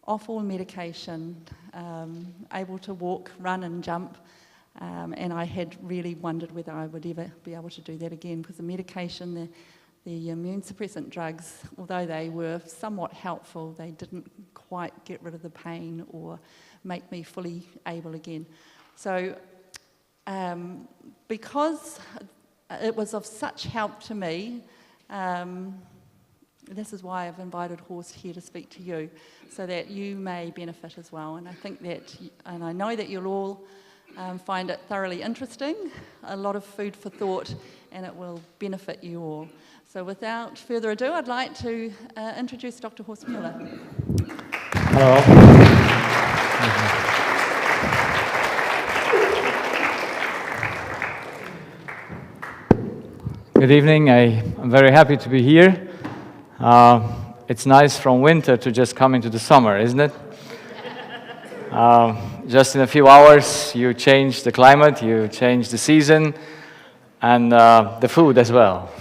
off all medication, able to walk, run and jump, and I had really wondered whether I would ever be able to do that again, because the medication, the immune suppressant drugs, although they were somewhat helpful, they didn't quite get rid of the pain or make me fully able again. So because it was of such help to me, this is why I've invited Horst here to speak to you, so that you may benefit as well. And I think that, and I know that you'll all find it thoroughly interesting, a lot of food for thought, and it will benefit you all. So without further ado, I'd like to introduce Dr. Horst Muller. Hello. Good evening. I'm very happy to be here. It's nice from winter to just come into the summer, isn't it? Just in a few hours, you change the climate, you change the season, and the food as well.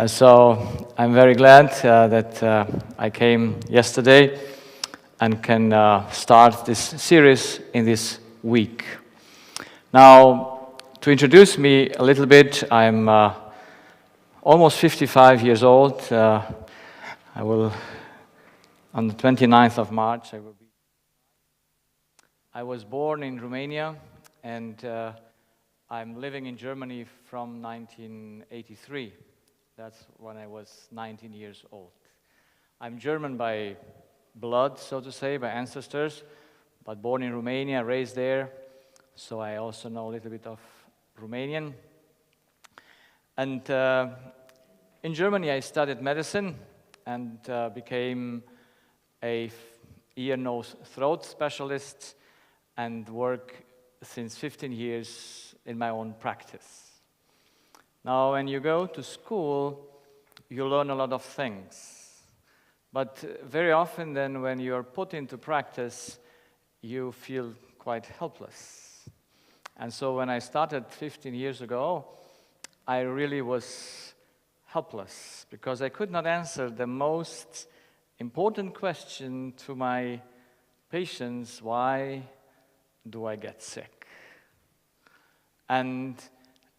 So I'm very glad that I came yesterday and can start this series in this week. Now, to introduce me a little bit, I'm almost 55 years old. I will, on the 29th of March, I was born in Romania, and I'm living in Germany from 1983. That's when I was 19 years old. I'm German by blood, so to say, by ancestors, but born in Romania, raised there, so I also know a little bit of Romanian. And in Germany, I studied medicine and became a ear, nose, throat specialist and work since 15 years in my own practice. Now, when you go to school, you learn a lot of things. But very often then when you're put into practice, you feel quite helpless. And so when I started 15 years ago, I really was helpless because I could not answer the most important question to my patients: why do I get sick? And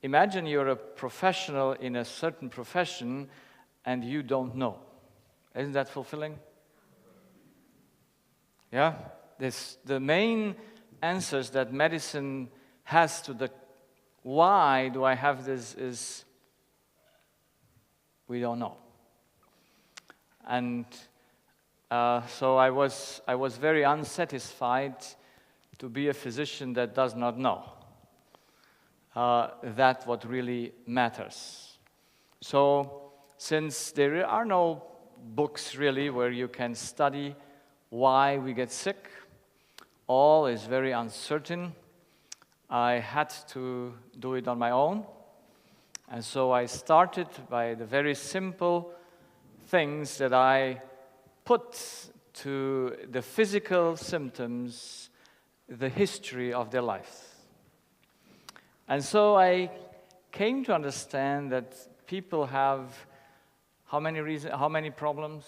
imagine you're a professional in a certain profession and you don't know. Isn't that fulfilling? Yeah? The main answers that medicine has to the why do I have this is we don't know. And so I was very unsatisfied to be a physician that does not know. That's what really matters. So since there are no books really where you can study why we get sick, all is very uncertain, I had to do it on my own. And so I started by the very simple things that I put to the physical symptoms, the history of their life. And so I came to understand that people have how many problems?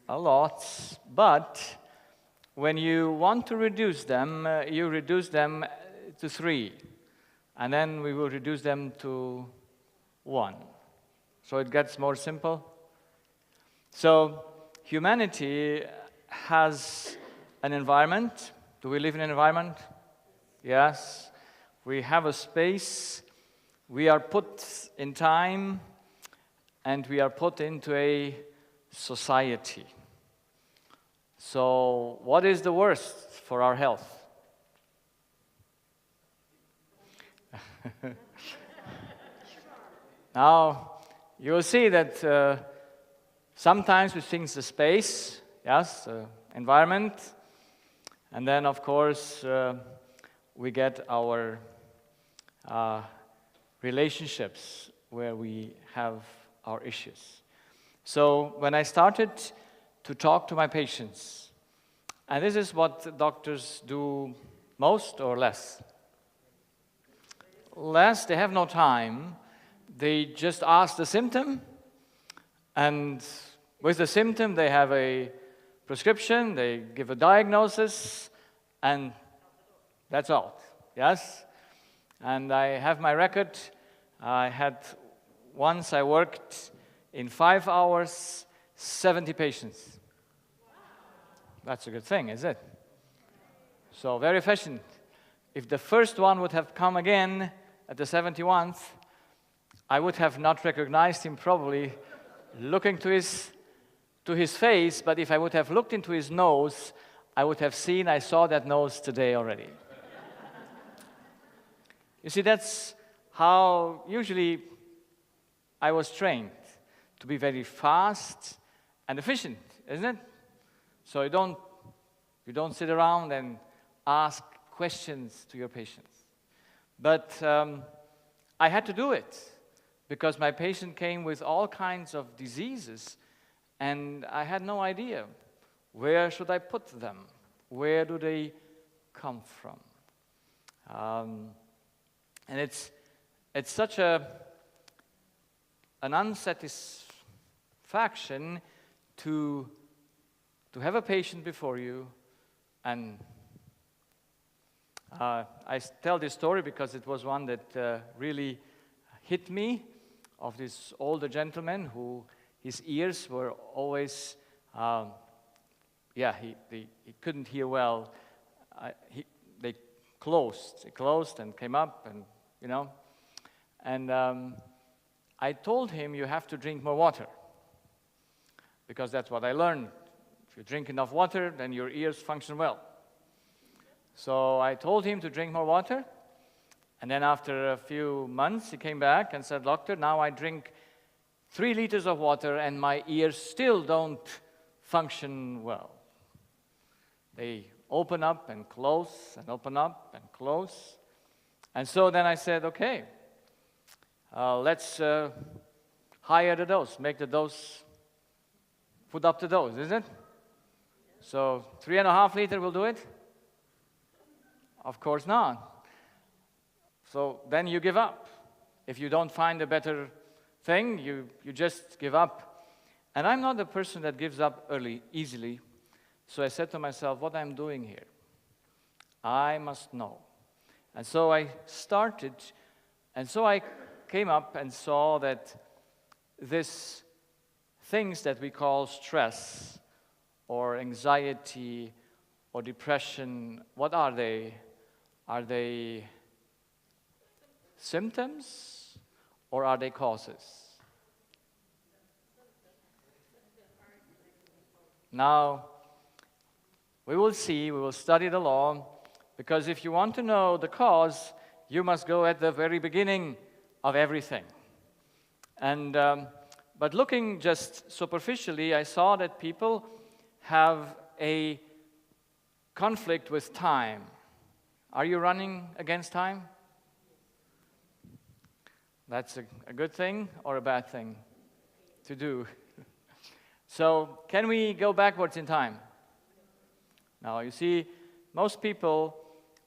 A lot. But when you want to reduce them, you reduce them to 3. And then we will reduce them to 1. So it gets more simple. So humanity has an environment. Do we live in an environment? Yes. We have a space. We are put in time, and we are put into a society. So what is the worst for our health? Now, you will see that sometimes we think the space, yes, environment, and then, of course, we get our relationships where we have our issues. So when I started to talk to my patients, and this is what doctors do most or less. Less, they have no time. They just ask the symptom, and With the symptom, they have a prescription, they give a diagnosis, and that's all. Yes? And I have my record. Once I worked in 5 hours, 70 patients. That's a good thing, is it? So very efficient. If the first one would have come again at the 71st, I would have not recognized him probably looking to his face, but if I would have looked into his nose, I saw that nose today already. You see, that's how usually I was trained, to be very fast and efficient, isn't it? So you don't sit around and ask questions to your patients. But I had to do it because my patient came with all kinds of diseases, and I had no idea where should I put them, where do they come from. And it's such an unsatisfaction to have a patient before you, and I tell this story because it was one that really hit me, of this older gentleman who his ears were always, he couldn't hear well. They closed and came up, and and I told him, you have to drink more water, because that's what I learned. If you drink enough water, then your ears function well. So I told him to drink more water, and then after a few months, he came back and said, "Doctor, now I drink 3 liters of water, and my ears still don't function well. They open up and close, and open up and close." And so then I said, okay, let's higher the dose, make the dose, put up the dose, isn't it? So 3.5 liters will do it? Of course not. So then you give up. If you don't find a better thing, you just give up. And I'm not a person that gives up easily. So I said to myself, what I'm doing here, I must know. And so I started, and so I came up and saw that these things that we call stress or anxiety or depression, what are they? Are they symptoms or are they causes? Now, we will see, we will study the law, because if you want to know the cause, you must go at the very beginning of everything. And but looking just superficially, I saw that people have a conflict with time. Are you running against time? That's a good thing or a bad thing to do? So, can we go backwards in time? Now, you see, most people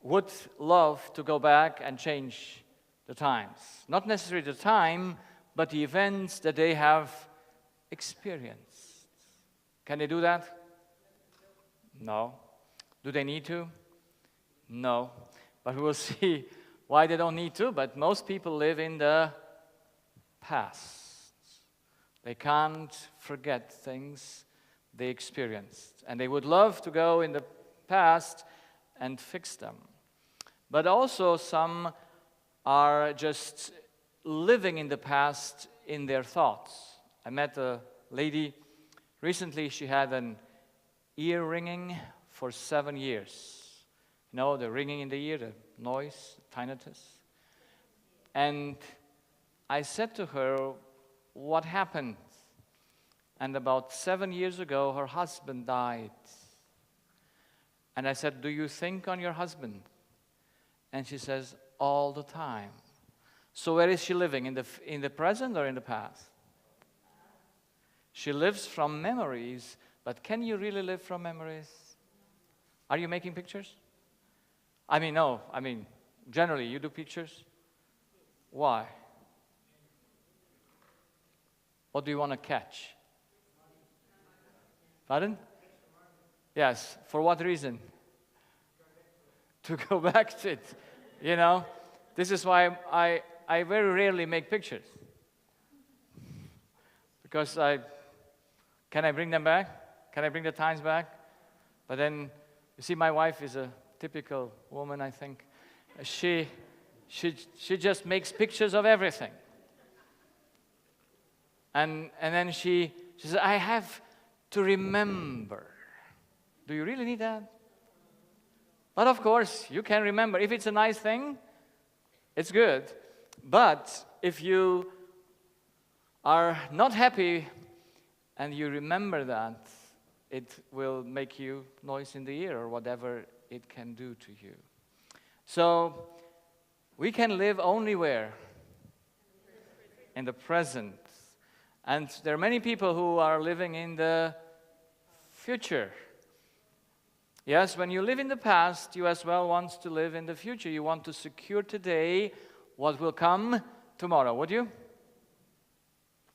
would love to go back and change the times. Not necessarily the time, but the events that they have experienced. Can they do that? No. Do they need to? No. But we will see why they don't need to. But most people live in the past. They can't forget things they experienced. And they would love to go in the past and fix them. But also some are just living in the past in their thoughts. I met a lady recently. She had an ear ringing for 7 years. You know, the ringing in the ear, the noise, tinnitus. And I said to her, what happened? And about 7 years ago, her husband died. And I said, do you think on your husband? And she says, all the time. So where is she living? In the present or in the past? She lives from memories, but can you really live from memories? Are you making pictures? No. Generally, you do pictures? Why? What do you want to catch? Pardon? Yes. For what reason? To go back to it. You know, this is why I very rarely make pictures. Because can I bring them back? Can I bring the times back? But then, you see, my wife is a typical woman, I think. She just makes pictures of everything. And then she says, I have to remember. Do you really need that? But of course, you can remember. If it's a nice thing, it's good. But if you are not happy and you remember that, it will make you noise in the ear or whatever it can do to you. So we can live only where? In the present. And there are many people who are living in the future. Yes, when you live in the past, you as well want to live in the future. You want to secure today what will come tomorrow, would you?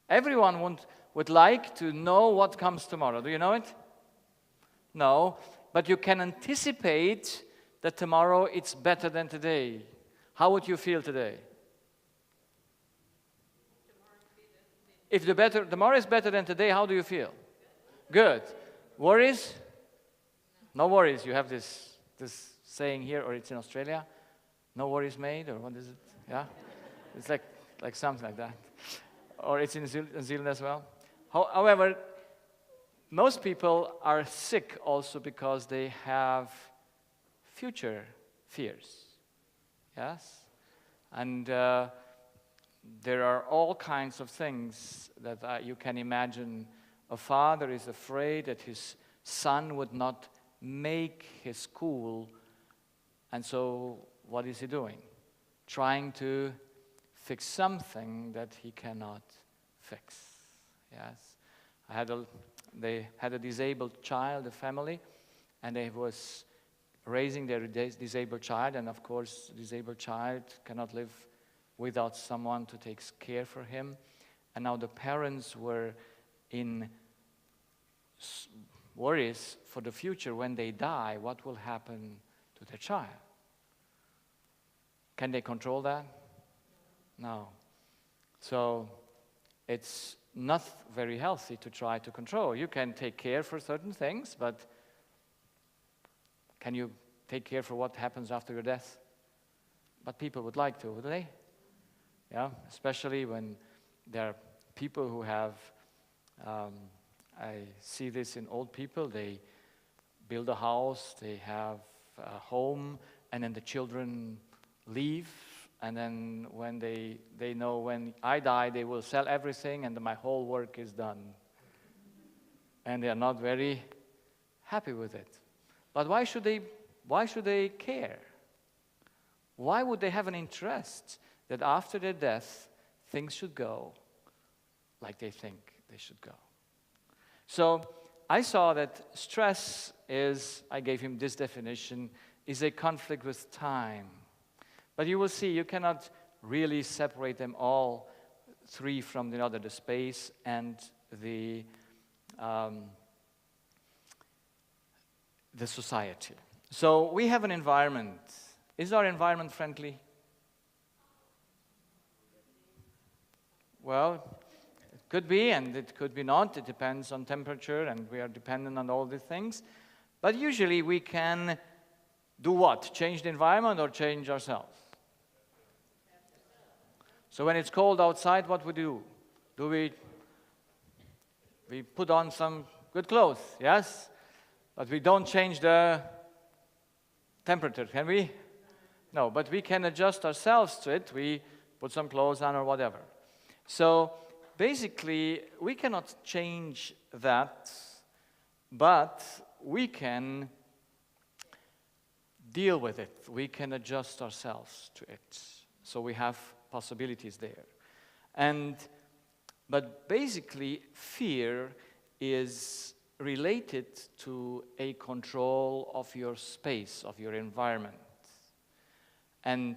Everyone would like to know what comes tomorrow. Do you know it? No, but you can anticipate that tomorrow it's better than today. How would you feel today? If tomorrow is better than today, how do you feel? Good. Worries? No worries. You have this saying here, or it's in Australia. No worries made, or what is it? Yeah? It's like something like that. Or it's in New Zealand as well. However, most people are sick also because they have future fears. Yes? And there are all kinds of things that you can imagine. A father is afraid that his son would not make his school, and so what is he doing? Trying to fix something that he cannot fix. Yes, they had a disabled child, a family, and they was raising their disabled child, and of course, the disabled child cannot live without someone to take care for him. And now the parents were in worries for the future. When they die, what will happen to their child? Can they control that? No. So it's not very healthy to try to control. You can take care for certain things, but can you take care for what happens after your death? But people would like to, would they? Yeah, especially when there are people who have, I see this in old people, they build a house, they have a home, and then the children leave, and then when they know when I die, they will sell everything and my whole work is done. And they are not very happy with it. But why should they care? Why would they have an interest that after their death, things should go like they think they should go? So I saw that stress is, I gave him this definition, is a conflict with time. But you will see, you cannot really separate them all three from the other, the space and the society. So we have an environment. Is our environment friendly? Well, it could be and it could be not. It depends on temperature and we are dependent on all these things. But usually we can do what? Change the environment or change ourselves? So when it's cold outside, what we do? We put on some good clothes, yes? But we don't change the temperature, can we? No, but we can adjust ourselves to it. We put some clothes on or whatever. So basically, we cannot change that, but we can deal with it. We can adjust ourselves to it. So we have possibilities there. But basically, fear is related to a control of your space, of your environment. And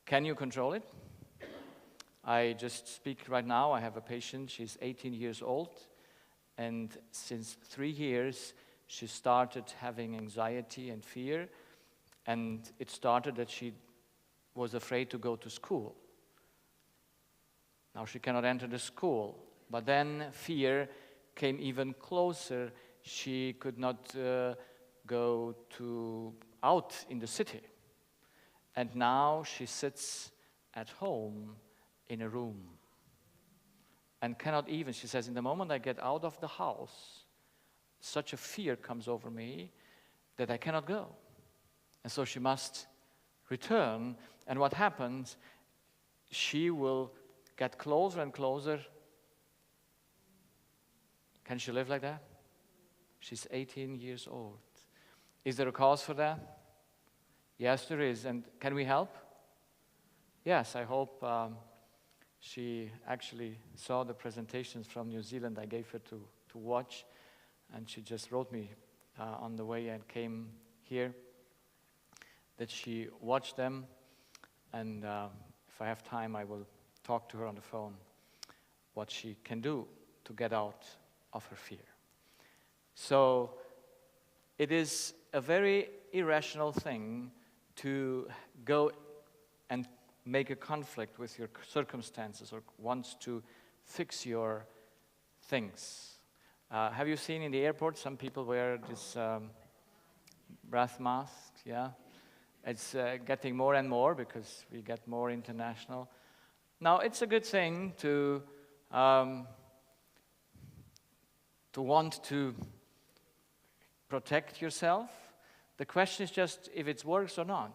can you control it? I just speak right now. I have a patient. She's 18 years old. And since 3 years, she started having anxiety and fear. And it started that she was afraid to go to school. Now she cannot enter the school. But then fear came even closer. She could not go out in the city. And now she sits at home in a room and cannot even, she says, in the moment I get out of the house, such a fear comes over me that I cannot go. And so she must return. And what happens, she will get closer and closer. Can she live like that? She's 18 years old. Is there a cause for that? Yes, there is. And can we help? Yes, I hope she actually saw the presentations from New Zealand I gave her to watch. And she just wrote me on the way and came here that she watched them. And if I have time, I will talk to her on the phone what she can do to get out of her fear. So it is a very irrational thing to go and make a conflict with your circumstances or wants to fix your things. Have you seen in the airport some people wear this breath mask? Yeah, it's getting more and more because we get more international. Now it's a good thing to want to protect yourself. The question is just if it works or not.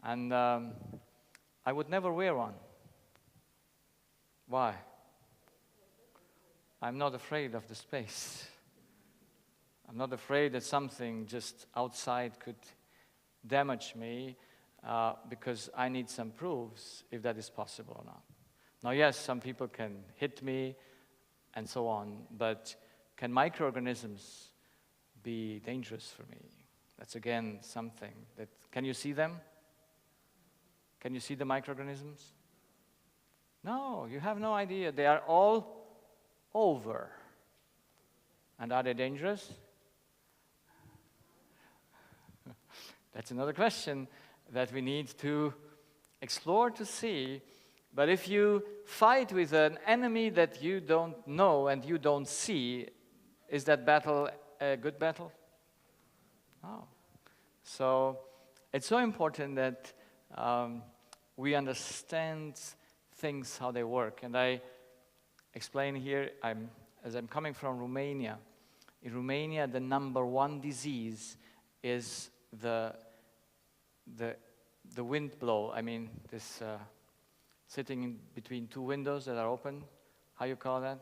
And I would never wear one. Why? I'm not afraid of the space. I'm not afraid that something just outside could damage me because I need some proofs if that is possible or not. Now, yes, some people can hit me and so on, but can microorganisms be dangerous for me? That's again something that, can you see them? Can you see the microorganisms? No, you have no idea. They are all over. And are they dangerous? That's another question that we need to explore to see. But if you fight with an enemy that you don't know and you don't see, is that battle a good battle? No. So it's so important that we understand things, how they work. And I explain here, as I'm coming from Romania. In Romania, the number one disease is the wind blow. I mean, this sitting in between two windows that are open. How you call that?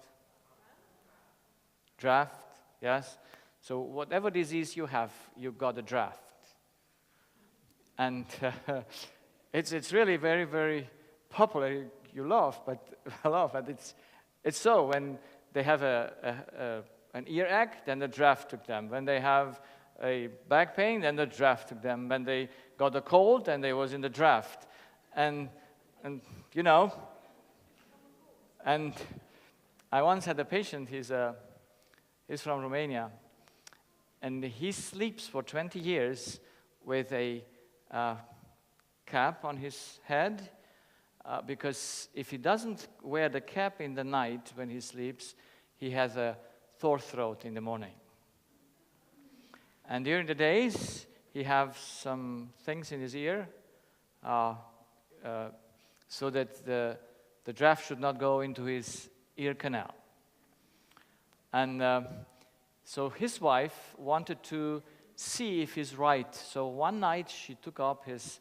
Draft, yes. So whatever disease you have, you got a draft. And it's really very, very popular. You laugh, but it's so. When they have an ear ache, then the draft took them. When they have a back pain, then the draft took them. When they got a cold, then they was in the draft. And you know, and I once had a patient, he's from Romania, and he sleeps for 20 years with a cap on his head, because if he doesn't wear the cap in the night when he sleeps, he has a sore throat in the morning. And during the days, he has some things in his ear, so that the draft should not go into his ear canal. And so his wife wanted to see if he's right. So one night she took up his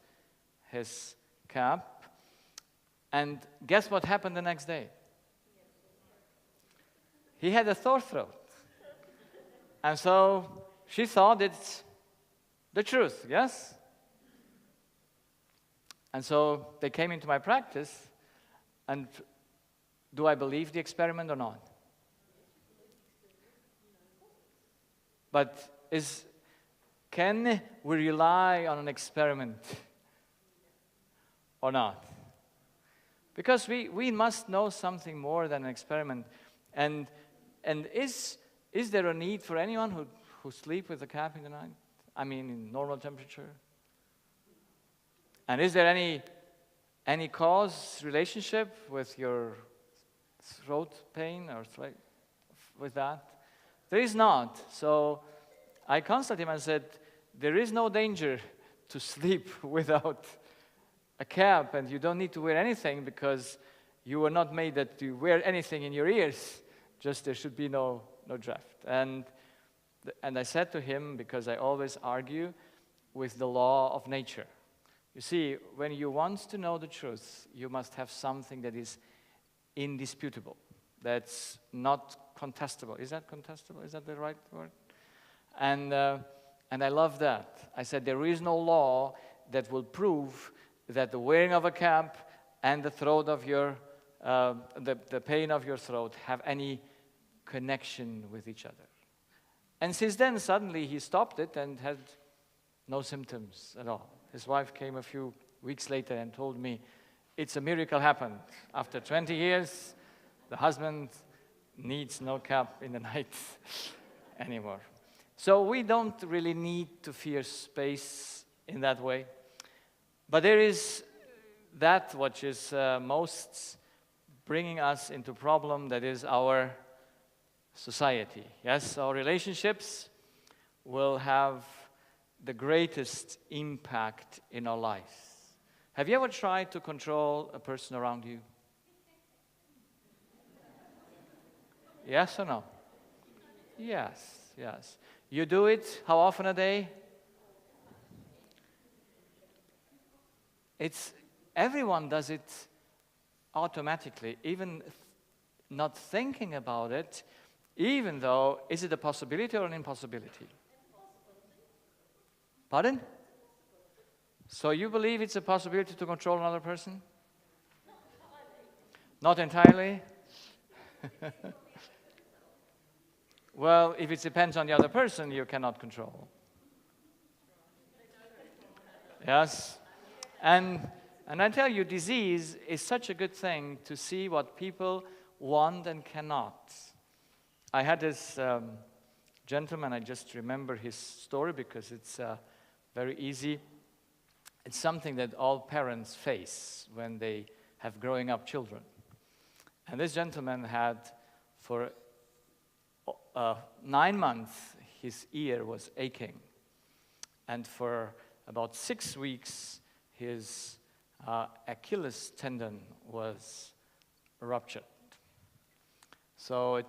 cap, and guess what happened the next day? He had a sore throat. And so she thought it's the truth, yes? And so they came into my practice, and do I believe the experiment or not? But can we rely on an experiment or not? Because we must know something more than an experiment. And is there a need for anyone who sleep with a cap in the night? I mean, in normal temperature? And is there any cause relationship with your throat pain or with that? There is not. So I consulted him and said, there is no danger to sleep without a cap, and you don't need to wear anything because you were not made that you wear anything in your ears. Just there should be no draft. And I said to him, because I always argue with the law of nature. You see, when you want to know the truth, you must have something that is indisputable, that's not contestable. Is that contestable? Is that the right word? And I love that. I said there is no law that will prove that the wearing of a cap and the throat of your, the pain of your throat have any connection with each other. And since then, suddenly he stopped it and had no symptoms at all. His wife came a few weeks later and told me, it's a miracle happened. After 20 years, the husband needs no cap in the night anymore. So we don't really need to fear space in that way. But there is that which is most bringing us into problem, that is our society. Yes, our relationships will have the greatest impact in our lives. Have you ever tried to control a person around you? Yes or no? Yes, yes. You do it how often a day? Everyone does it automatically, even not thinking about it, even though, is it a possibility or an impossibility? Pardon? So you believe it's a possibility to control another person? Not entirely? Well, if it depends on the other person, you cannot control. Yes? And I tell you, disease is such a good thing to see what people want and cannot. I had this gentleman, I just remember his story because it's very easy. It's something that all parents face when they have growing up children. And this gentleman had, for 9 months, his ear was aching. And for about 6 weeks, his Achilles tendon was ruptured. So it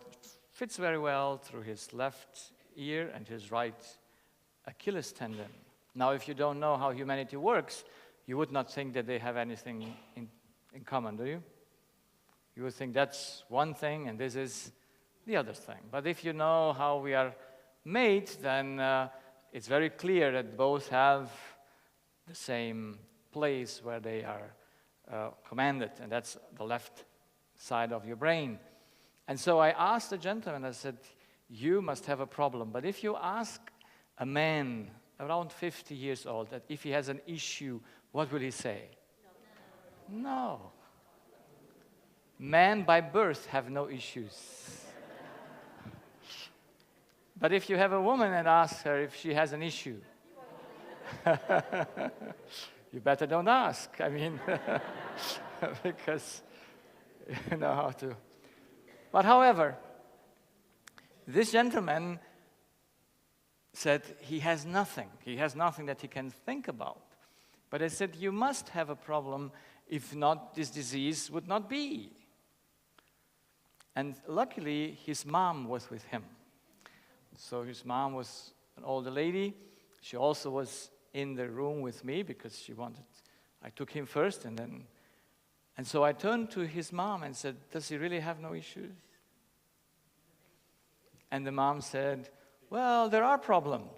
fits very well through his left ear and his right Achilles tendon. Now, if you don't know how humanity works, you would not think that they have anything in common, do you? You would think that's one thing and this is the other thing. But if you know how we are made, then it's very clear that both have the same place where they are commanded, and that's the left side of your brain. And so I asked the gentleman, I said, you must have a problem. But if you ask a man around 50 years old that if he has an issue, what will he say? No. Men by birth have no issues. But if you have a woman and ask her if she has an issue, you better don't ask. I mean, because you know how to. But however, this gentleman said he has nothing. He has nothing that he can think about. But I said, you must have a problem. If not, this disease would not be. And luckily, his mom was with him. So his mom was an older lady. She also was in the room with me because she wanted, I took him first and so I turned to his mom and said, does he really have no issues? And the mom said, well, there are problems.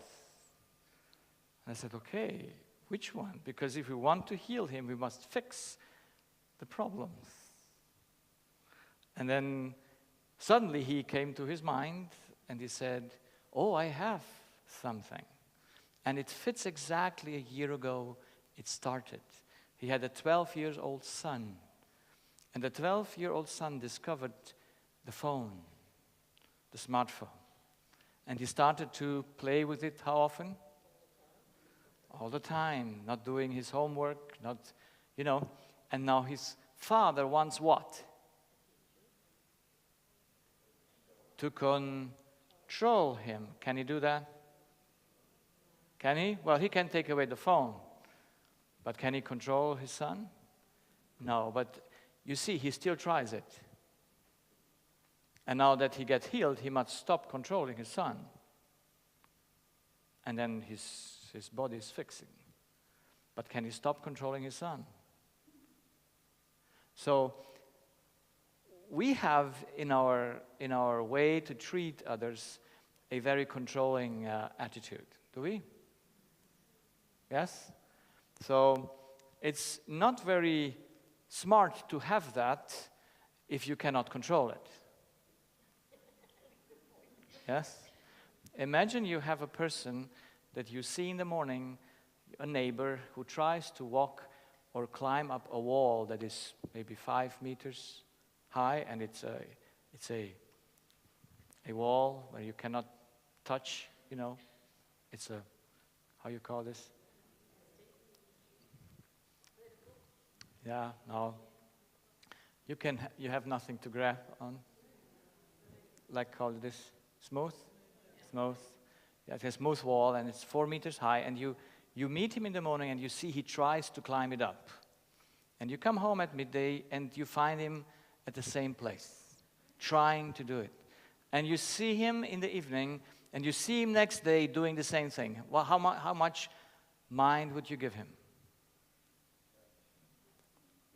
And I said, okay, which one? Because if we want to heal him, we must fix the problems. And then suddenly he came to his mind and he said, oh, I have something. And it fits exactly a year ago it started. He had a 12-year-old son. And the 12-year-old son discovered the phone. the smartphone. And he started to play with it how often? All the time, not doing his homework, not, and now his father wants what? To control him. Can he do that? Can he? Well, he can take away the phone, but can he control his son? No, but you see, he still tries it. And now that he gets healed, he must stop controlling his son. And then his body is fixing. But can he stop controlling his son? So we have in our way to treat others a very controlling attitude. Do we? Yes? So it's not very smart to have that if you cannot control it. Yes? Imagine you have a person that you see in the morning, a neighbor who tries to walk or climb up a wall that is maybe 5 meters high, and it's a wall where you cannot touch, It's a, how you call this? Yeah, no. You have nothing to grab on. Like call this smooth? Smooth. Yeah, it's a smooth wall and it's 4 meters high, and you meet him in the morning and you see he tries to climb it up. And you come home at midday and you find him at the same place, trying to do it. And you see him in the evening and you see him next day doing the same thing. Well, how much mind would you give him?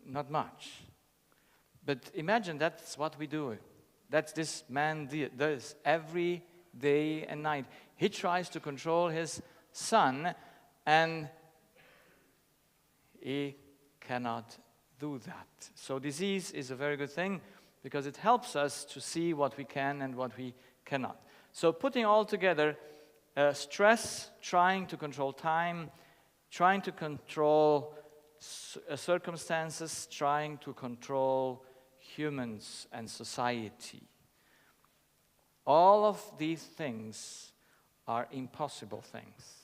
Not much. But imagine that's what we do. That's this man does every day and night. He tries to control his son, and he cannot do that. So disease is a very good thing because it helps us to see what we can and what we cannot. So putting all together, stress, trying to control time, trying to control circumstances, trying to control humans and society. All of these things are impossible things.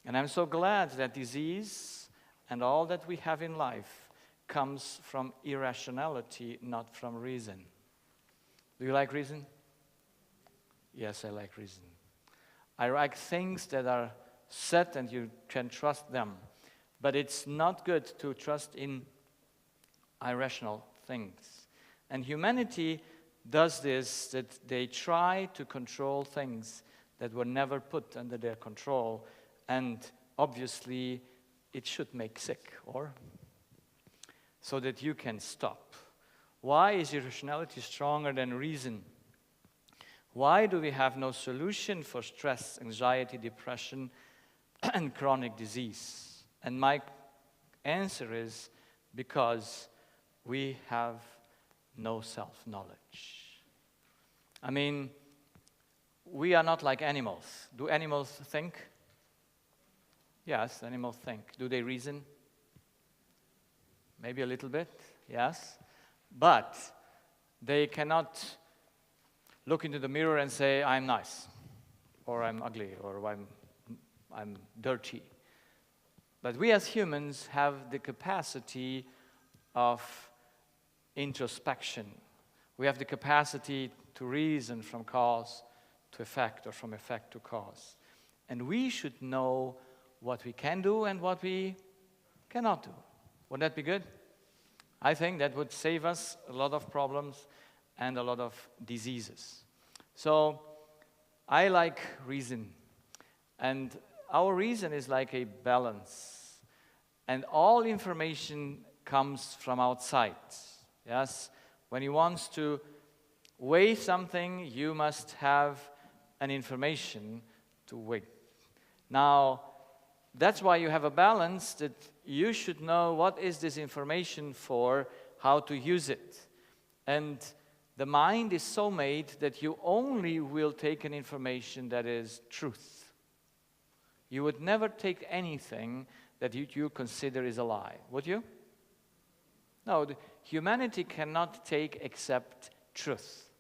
And I'm so glad that disease and all that we have in life comes from irrationality, not from reason. Do you like reason? Yes, I like reason. I like things that are set and you can trust them. But it's not good to trust in irrational things. And humanity does this, that they try to control things that were never put under their control, and obviously it should make sick, or so that you can stop. Why is irrationality stronger than reason? Why do we have no solution for stress, anxiety, depression, and chronic disease? And my answer is because we have no self-knowledge. I mean, we are not like animals. Do animals think? Yes, animals think. Do they reason? Maybe a little bit, yes. But they cannot look into the mirror and say, I'm nice, or I'm ugly, or I'm dirty. But we as humans have the capacity of introspection. We have the capacity to reason from cause to effect, or from effect to cause. And we should know what we can do and what we cannot do. Would that be good? I think that would save us a lot of problems and a lot of diseases. So I like reason. And our reason is like a balance. And all information comes from outside. Yes? When you want to weigh something, you must have an information to weigh. Now, that's why you have a balance, that you should know what is this information for, how to use it. And the mind is so made that you only will take an information that is truth. You would never take anything that you consider is a lie, would you? No, humanity cannot take except truth.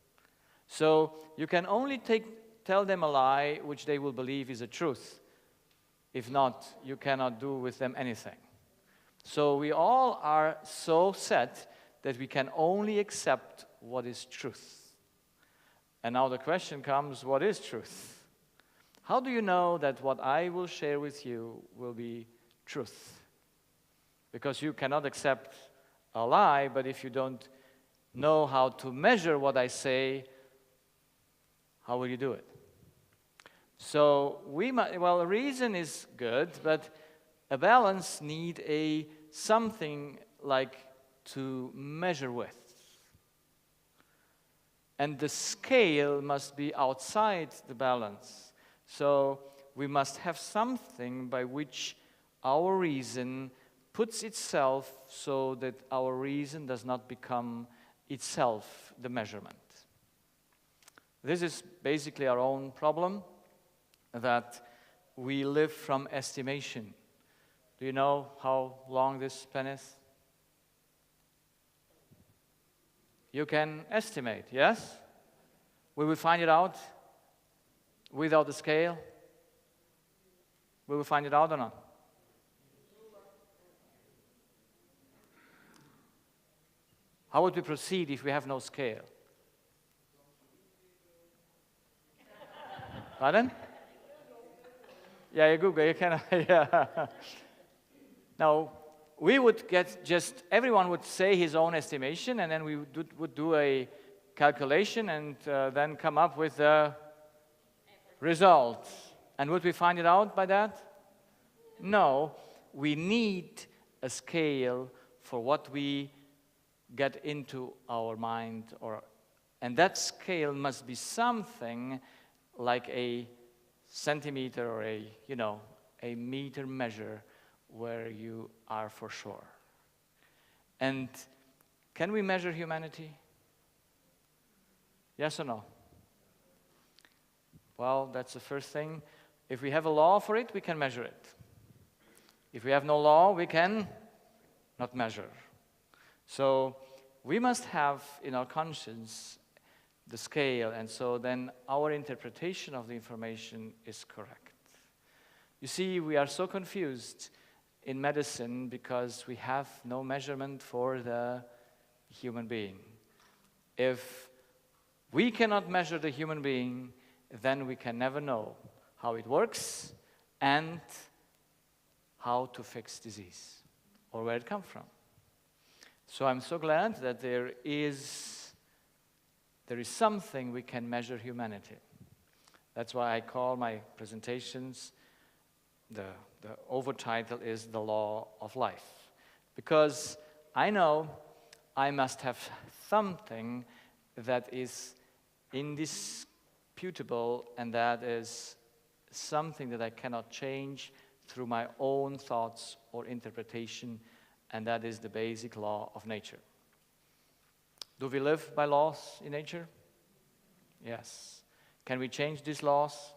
So you can only tell them a lie which they will believe is a truth. If not, you cannot do with them anything. So we all are so set that we can only accept what is truth. And now the question comes, what is truth? How do you know that what I will share with you will be truth? Because you cannot accept a lie, but if you don't know how to measure what I say, how will you do it? So reason is good, but a balance need something like to measure with. And the scale must be outside the balance. So we must have something by which our reason puts itself so that our reason does not become itself the measurement. This is basically our own problem, that we live from estimation. Do you know how long this pen is? You can estimate, yes? We will find it out without the scale. We will find it out or not? How would we proceed if we have no scale? Pardon? Yeah, you Google, you can, yeah. Now, we would get everyone would say his own estimation, and then we would do a calculation and then come up with the result. And would we find it out by that? No, we need a scale for what we get into our mind, and that scale must be something like a centimeter or a meter measure where you are for sure. And can we measure humanity? Yes or no? Well, that's the first thing. If we have a law for it, we can measure it. If we have no law, we can not measure. So we must have in our conscience the scale, and so then our interpretation of the information is correct. You see, we are so confused in medicine because we have no measurement for the human being. If we cannot measure the human being, then we can never know how it works and how to fix disease or where it comes from. So I'm so glad that there is something we can measure humanity. That's why I call my presentations, the overtitle is The Law of Life. Because I know I must have something that is indisputable, and that is something that I cannot change through my own thoughts or interpretation, and that is the basic law of nature. Do we live by laws in nature? Yes. Can we change these laws?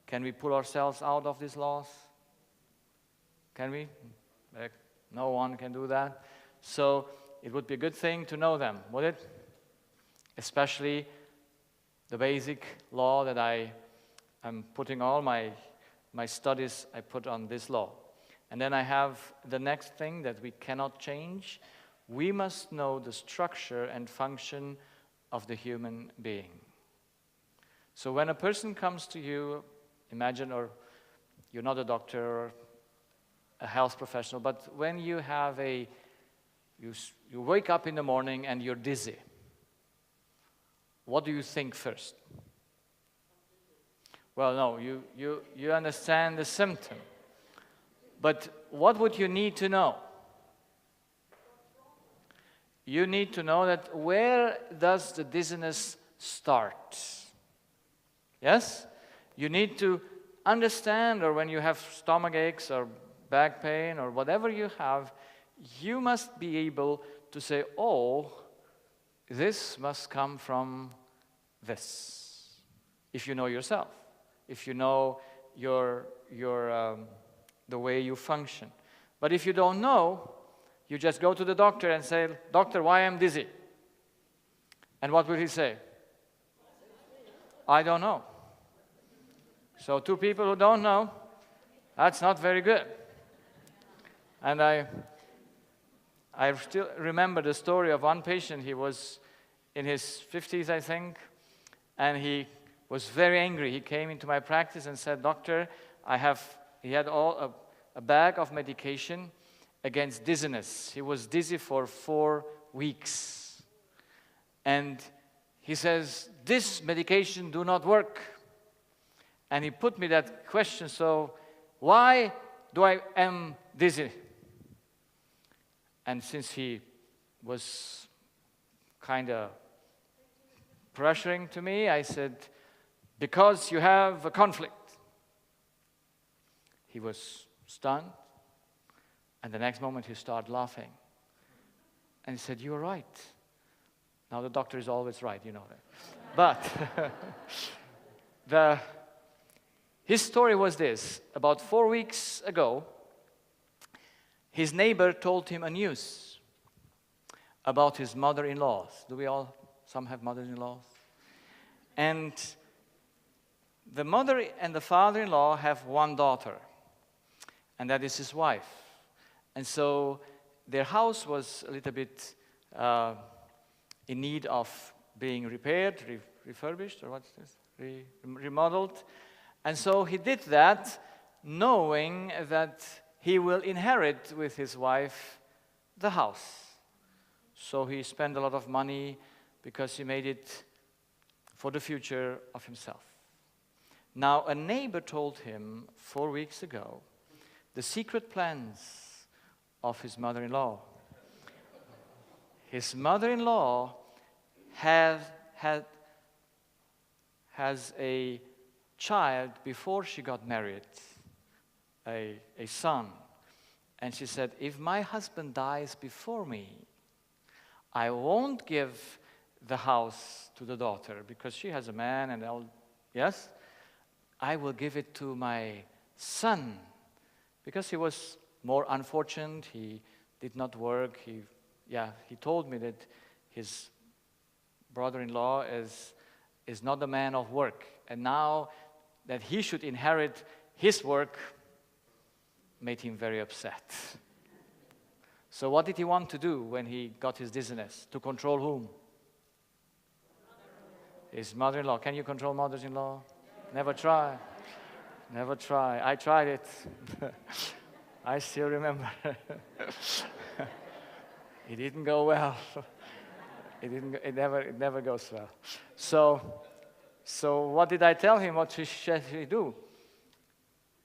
Can we pull ourselves out of these laws? Can we? No one can do that. So it would be a good thing to know them, would it? Especially the basic law that I am putting all my studies, I put on this law. And then I have the next thing that we cannot change. We must know the structure and function of the human being. So when a person comes to you, imagine, or you're not a doctor or a health professional, but when you have you wake up in the morning and you're dizzy, what do you think first? Well, no, you understand the symptom. But what would you need to know? You need to know that where does the dizziness start? Yes? You need to understand, or when you have stomach aches or back pain or whatever you have, you must be able to say, oh, this must come from this. If you know yourself, if you know the way you function. But if you don't know, you just go to the doctor and say, doctor, why am I dizzy? And what will he say? I don't know. So 2 people who don't know, that's not very good. And I still remember the story of one patient. He was in his 50s, I think, and he was very angry. He came into my practice and said, "Doctor, he had a bag of medication against dizziness. He was dizzy for 4 weeks. And he says, this medication do not work." And he put me that question, so why do I am dizzy? And since he was kind of pressuring to me, I said, "Because you have a conflict." He was stunned, and the next moment he started laughing. And he said, "You're right." Now the doctor is always right, you know that. But his story was this. About 4 weeks ago, his neighbor told him a news about his mother-in-laws. Do we all, some have mothers-in-laws? And the mother and the father-in-law have one daughter, and that is his wife. And so their house was a little bit in need of being repaired, refurbished, or what's this? Remodeled. And so he did that, knowing that he will inherit with his wife the house. So he spent a lot of money because he made it for the future of himself. Now, a neighbor told him 4 weeks ago the secret plans of his mother-in-law. His mother-in-law has a child before she got married, a son. And she said, "If my husband dies before me, I won't give the house to the daughter because she has a man and yes? I will give it to my son because he was more unfortunate. He did not work. He told me that his brother-in-law is not a man of work. And now that he should inherit his work made him very upset." So what did he want to do when he got his dizziness? To control whom? His mother-in-law. Can you control mothers-in-law? Never try. Never try. I tried it. I still remember. It didn't go well. It never goes well. So what did I tell him? What should he do?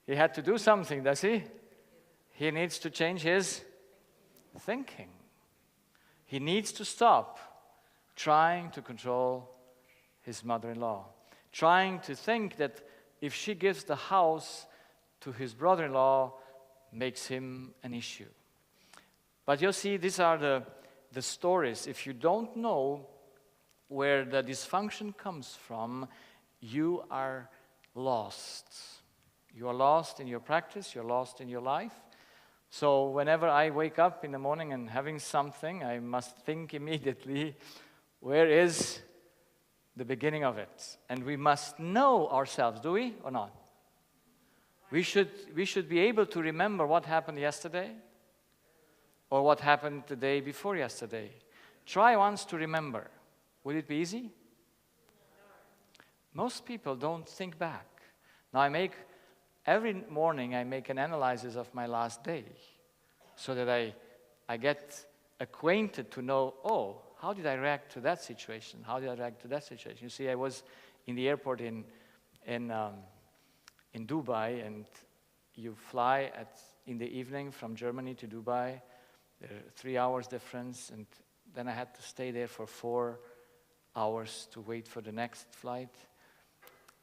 He had to do something, does he? He needs to change his thinking. He needs to stop trying to control his mother-in-law, trying to think that if she gives the house to his brother-in-law, makes him an issue. But you see, these are the stories. If you don't know where the dysfunction comes from, you are lost. You are lost in your practice, you're lost in your life. So whenever I wake up in the morning and having something, I must think immediately, where is the beginning of it? And we must know ourselves, do we or not? We should be able to remember what happened yesterday or what happened the day before yesterday. Try once to remember. Would it be easy? Most people don't think back. Now every morning I make an analysis of my last day so that I get acquainted to know, oh, how did I react to that situation? How did I react to that situation? You see, I was in the airport in Dubai, and you fly in the evening from Germany to Dubai. There are 3 hours difference, and then I had to stay there for 4 hours to wait for the next flight.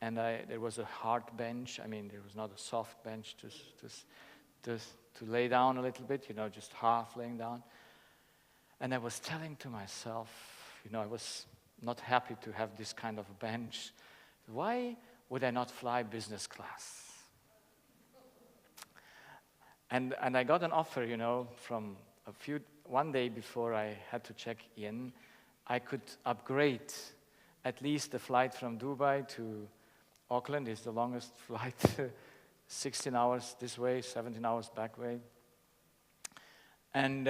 And there was a hard bench. I mean, there was not a soft bench to lay down a little bit, just half laying down. And I was telling to myself, I was not happy to have this kind of a bench. Why would I not fly business class? And I got an offer, from one day before I had to check in, I could upgrade At least the flight from Dubai to Auckland is the longest flight, 16 hours this way, 17 hours back way. And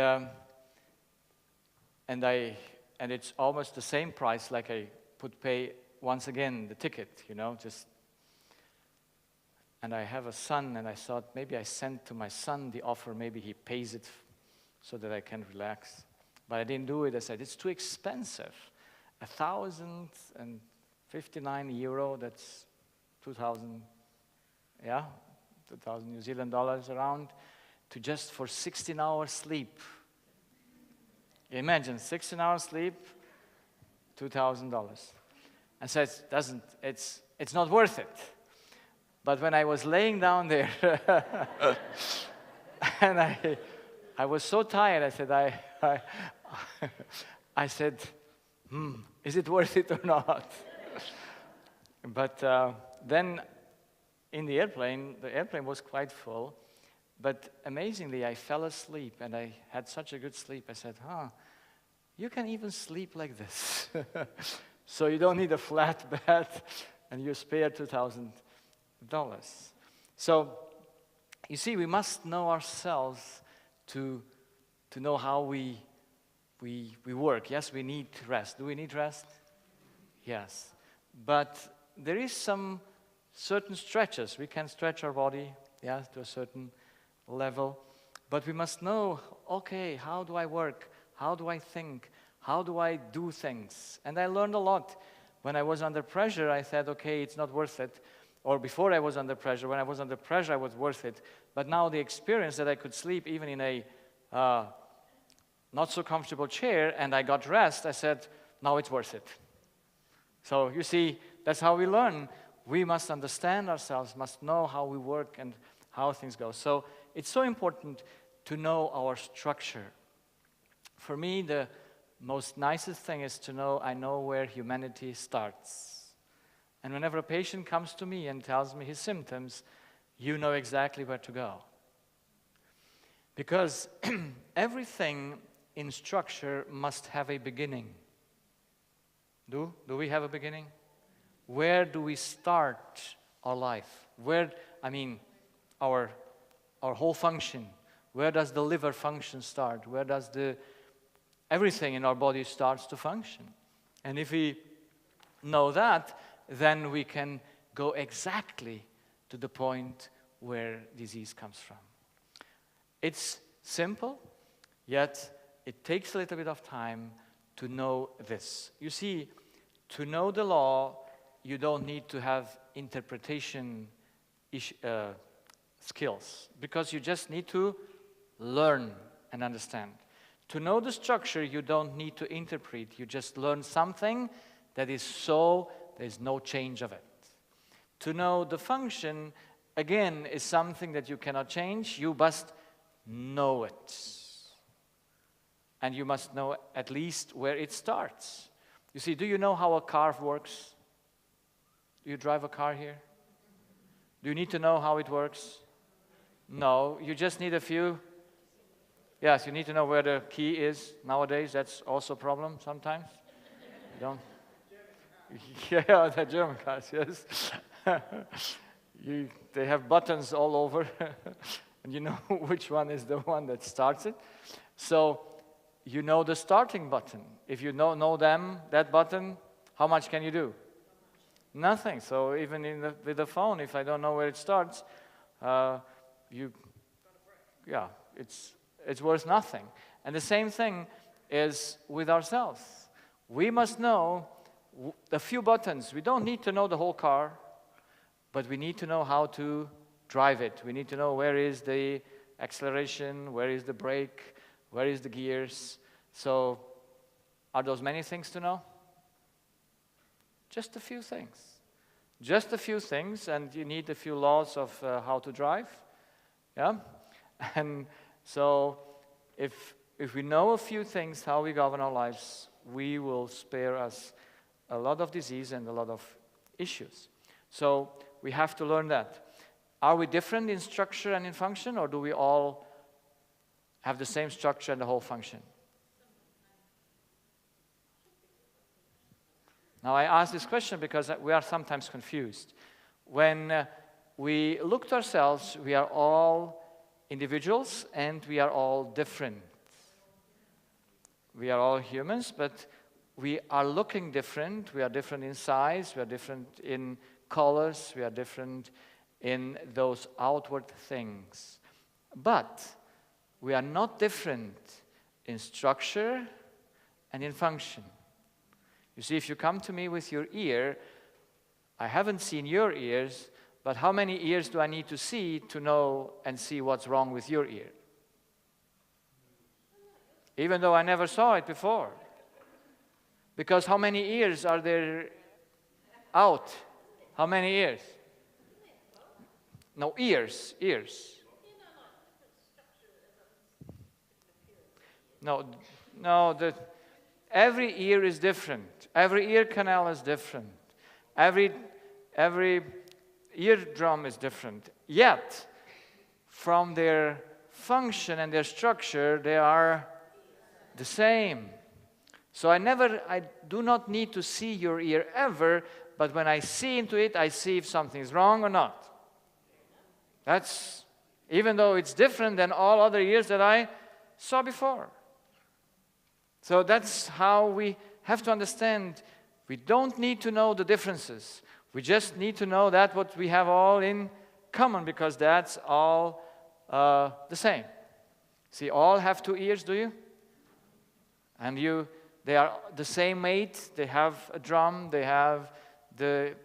it's almost the same price like I would pay once again the ticket, you know, just. And I have a son, and I thought maybe I sent to my son the offer, maybe he pays it so that I can relax. But I didn't do it. I said, it's too expensive. 1,059 euro, that's 2,000, yeah, 2,000 New Zealand dollars around, to just for 16 hours sleep. Imagine, 16 hours sleep, $2,000. And so it's not worth it. But when I was laying down there, and I was so tired, I said, is it worth it or not? But then in the airplane was quite full, but amazingly I fell asleep, and I had such a good sleep. I said, you can even sleep like this. So you don't need a flat bed, and you spare $2,000. So, you see, we must know ourselves to know how we work. Yes, we need rest. Do we need rest? Yes. But there is some certain stretches. We can stretch our body, yeah, to a certain level. But we must know, okay, how do I work? How do I think? How do I do things? And I learned a lot. When I was under pressure, I said, okay, it's not worth it. Or before I was under pressure, when I was under pressure, I was worth it. But now the experience that I could sleep even in a not so comfortable chair and I got rest, I said, now it's worth it. So you see, that's how we learn. We must understand ourselves, must know how we work and how things go. So it's so important to know our structure. For me, the most nicest thing is to know I know where humanity starts. And whenever a patient comes to me and tells me his symptoms, you know exactly where to go. Because everything in structure must have a beginning. Do we have a beginning? Where do we start our life? Our whole function. Where does the liver function start? Where does everything in our body starts to function? And if we know that, then we can go exactly to the point where disease comes from. It's simple, yet it takes a little bit of time to know this. You see, to know the law, you don't need to have interpretation skills, because you just need to learn and understand. To know the structure, you don't need to interpret. You just learn something that is so, there's no change of it. To know the function, again, is something that you cannot change. You must know it. And you must know at least where it starts. You see, do you know how a car works? Do you drive a car here? Do you need to know how it works? No, you just need a few. Yes, you need to know where the key is. Nowadays, that's also a problem sometimes. You don't? Yeah, the German cars, yes. They have buttons all over, and you know which one is the one that starts it. So you know the starting button. If you know that button, how much can you do? Nothing. So even with the phone, if I don't know where it starts, it's worth nothing. And the same thing is with ourselves. We must know a few buttons. We don't need to know the whole car, but we need to know how to drive it. We need to know where is the acceleration, where is the brake, where is the gears. So are those many things to know? Just a few things. Just a few things, and you need a few laws of how to drive. Yeah? And so if we know a few things, how we govern our lives, we will spare us a lot of disease and a lot of issues. So we have to learn that. Are we different in structure and in function, or do we all have the same structure and the whole function? Now, I ask this question because we are sometimes confused. When we look to ourselves, we are all individuals and we are all different. We are all humans, but we are looking different. We are different in size, we are different in colors, we are different in those outward things. But we are not different in structure and in function. You see, if you come to me with your ear, I haven't seen your ears, but how many ears do I need to see to know and see what's wrong with your ear? Even though I never saw it before. Because how many ears are there out? How many ears? No, ears. No, every ear is different. Every ear canal is different. Every eardrum is different. Yet, from their function and their structure, they are the same. So I do not need to see your ear ever, but when I see into it, I see if something is wrong or not. That's, even though it's different than all other ears that I saw before. So that's how we have to understand. We don't need to know the differences. We just need to know that what we have all in common, because that's all the same. See, all have two ears, do you? And they are the same mate. They have a drum. They have the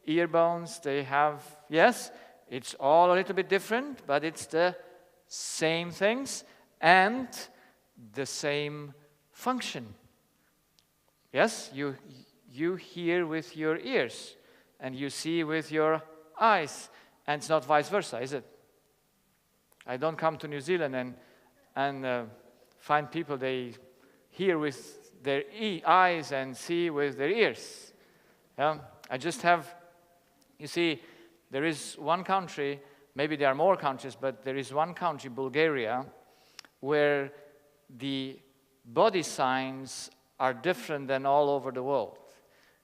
ear bones. They have, yes, it's all a little bit different, but it's the same things and the same function. Yes, you hear with your ears and you see with your eyes, and it's not vice versa, is it? I don't come to New Zealand and find people they hear with their eyes and see with their ears. Yeah? I just have, you see, there is one country, maybe there are more countries, but there is one country, Bulgaria, where the body signs are different than all over the world.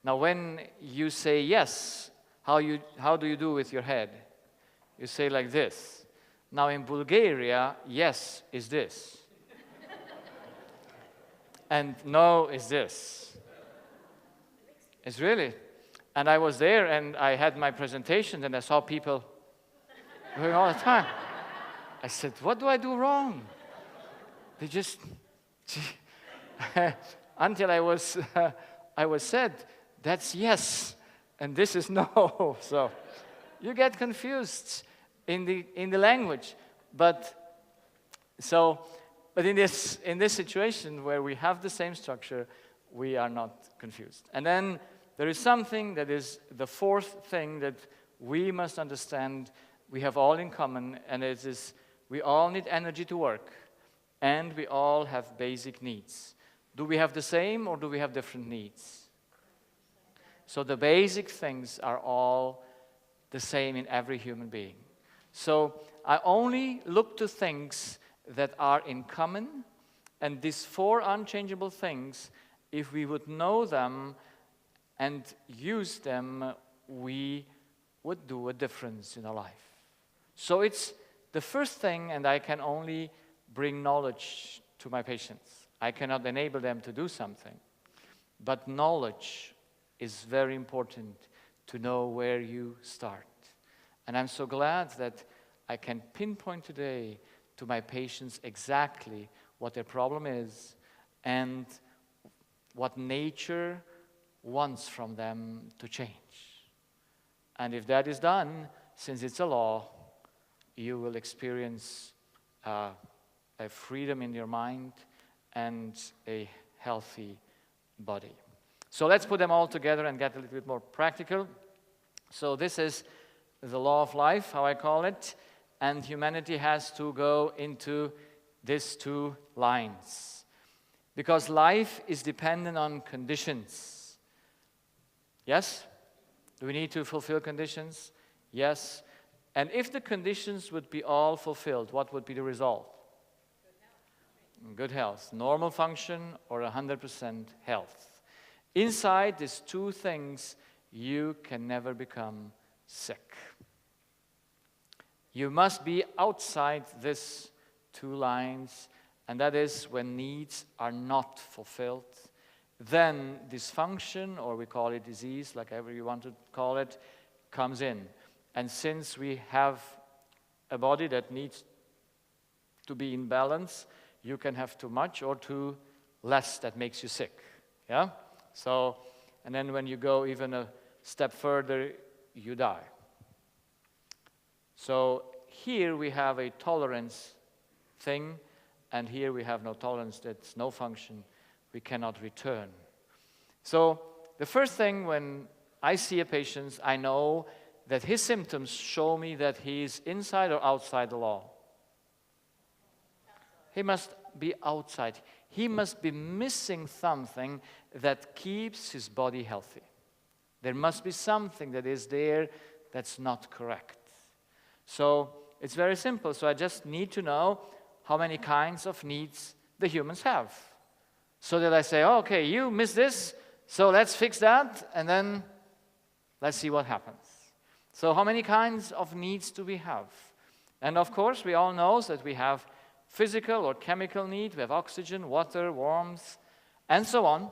Now, when you say yes, how do you do with your head? You say like this. Now, in Bulgaria, yes is this. And no is this. It's really. And I was there and I had my presentation and I saw people going all the time. I said, what do I do wrong? They just, until I was said, that's yes, and this is no. So you get confused in the language. But in this situation where we have the same structure, we are not confused. And then there is something that is the fourth thing that we must understand we have all in common, and it is we all need energy to work, and we all have basic needs. Do we have the same or do we have different needs? So the basic things are all the same in every human being. So I only look to things that are in common, and these four unchangeable things, if we would know them and use them, we would do a difference in our life. So it's the first thing, and I can only bring knowledge to my patients. I cannot enable them to do something, but knowledge is very important to know where you start. And I'm so glad that I can pinpoint today to my patients exactly what their problem is and what nature wants from them to change. And if that is done, since it's a law, you will experience a freedom in your mind and a healthy body. So let's put them all together and get a little bit more practical. So this is the law of life, how I call it, and humanity has to go into these two lines. Because life is dependent on conditions. Yes? Do we need to fulfill conditions? Yes. And if the conditions would be all fulfilled, what would be the result? Good health. Normal function or 100% health. Inside these two things, you can never become sick. You must be outside these two lines, and that is when needs are not fulfilled. Then dysfunction, or we call it disease, like ever you want to call it, comes in. And since we have a body that needs to be in balance, you can have too much or too less that makes you sick. Yeah? So, and then when you go even a step further, you die. So here we have a tolerance thing, and here we have no tolerance, that's no function, we cannot return. So the first thing when I see a patient, I know that his symptoms show me that he is inside or outside the law. He must be outside. He must be missing something that keeps his body healthy. There must be something that is there that's not correct. So it's very simple. So I just need to know how many kinds of needs the humans have. So that I say, oh, okay, you miss this, so let's fix that, and then let's see what happens. So how many kinds of needs do we have? And of course, we all know that we have physical or chemical need, we have oxygen, water, warmth, and so on.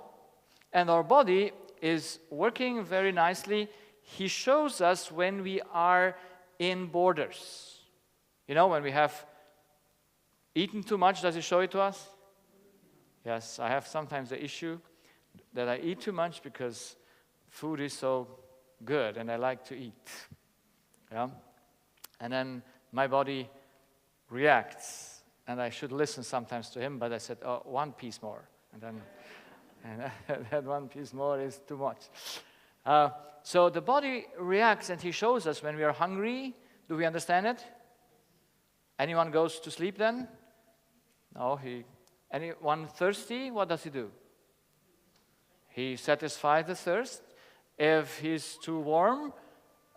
And our body is working very nicely. He shows us when we are in borders. You know, when we have eaten too much, does he show it to us? Yes, I have sometimes the issue that I eat too much because food is so good and I like to eat. Yeah? And then my body reacts, and I should listen sometimes to him, but I said, oh, 1 piece more. And then that 1 piece more is too much. So the body reacts, and he shows us when we are hungry. Do we understand it? Anyone goes to sleep then? No, anyone thirsty, what does he do? He satisfies the thirst. If he's too warm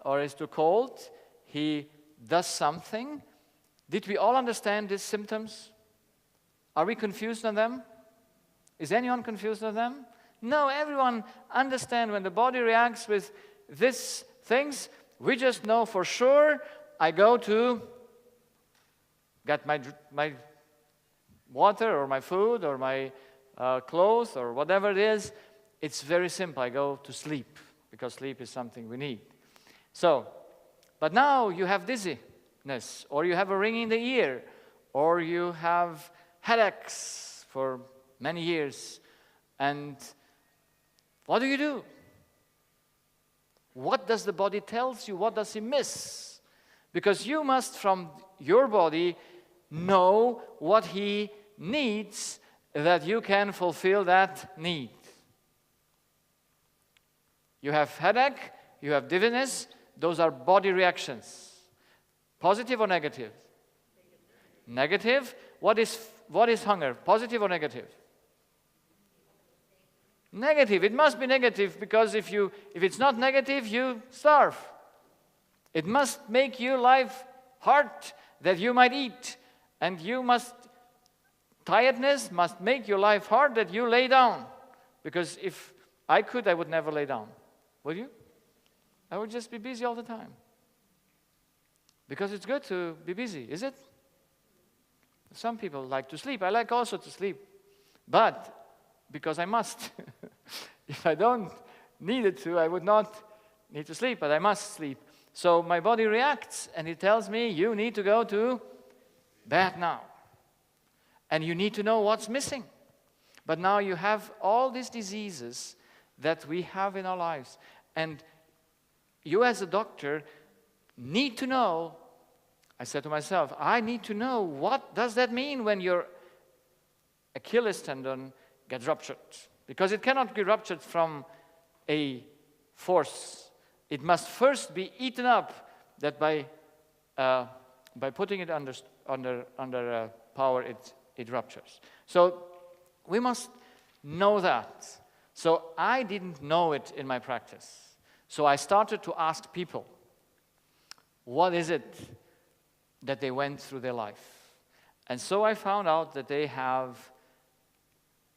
or is too cold, he does something. Did we all understand these symptoms? Are we confused on them? Is anyone confused on them? No, everyone understands when the body reacts with these things. We just know for sure I go to get my water or my food or my clothes or whatever it is. It's very simple. I go to sleep because sleep is something we need. So, but now you have dizziness, or you have a ring in the ear, or you have headaches for many years. And what do? What does the body tell you? What does he miss? Because you must, from your body, know what he needs that you can fulfill that need. You have headache, you have dizziness, those are body reactions. Positive or negative? Negative. What is hunger? Positive or negative? Negative. It must be negative, because if it's not negative, you starve. It must make your life hard that you might eat, and tiredness must make your life hard that you lay down. Because if I could, I would never lay down. Would you? I would just be busy all the time. Because it's good to be busy, is it? Some people like to sleep. I like also to sleep. But because I must. If I don't need to, I would not need to sleep, but I must sleep. So my body reacts, and it tells me, you need to go to bed now. And you need to know what's missing. But now you have all these diseases that we have in our lives. And you as a doctor need to know, I said to myself, I need to know what does that mean when your Achilles tendon gets ruptured. Because it cannot be ruptured from a force. It must first be eaten up, that by putting it under power, it ruptures. So we must know that. So I didn't know it in my practice. So I started to ask people, what is it that they went through their life? And so I found out that they have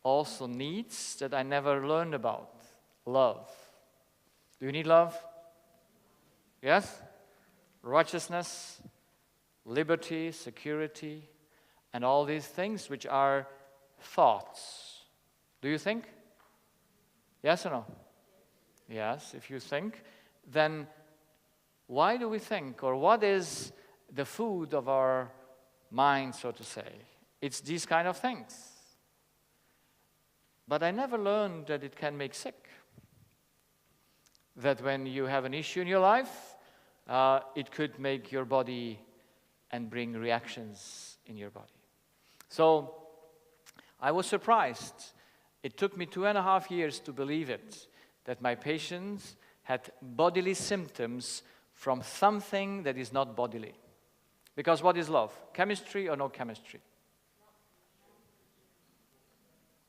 also needs that I never learned about. love. Do you need love? Yes? Righteousness, liberty, security, and all these things which are thoughts. Do you think? Yes or no? Yes, if you think, then why do we think? Or what is the food of our mind, so to say? It's these kind of things. But I never learned that it can make sick. That when you have an issue in your life, it could make your body and bring reactions in your body. So I was surprised. It took me 2.5 years to believe it, that my patients had bodily symptoms from something that is not bodily. Because what is love? Chemistry or no chemistry?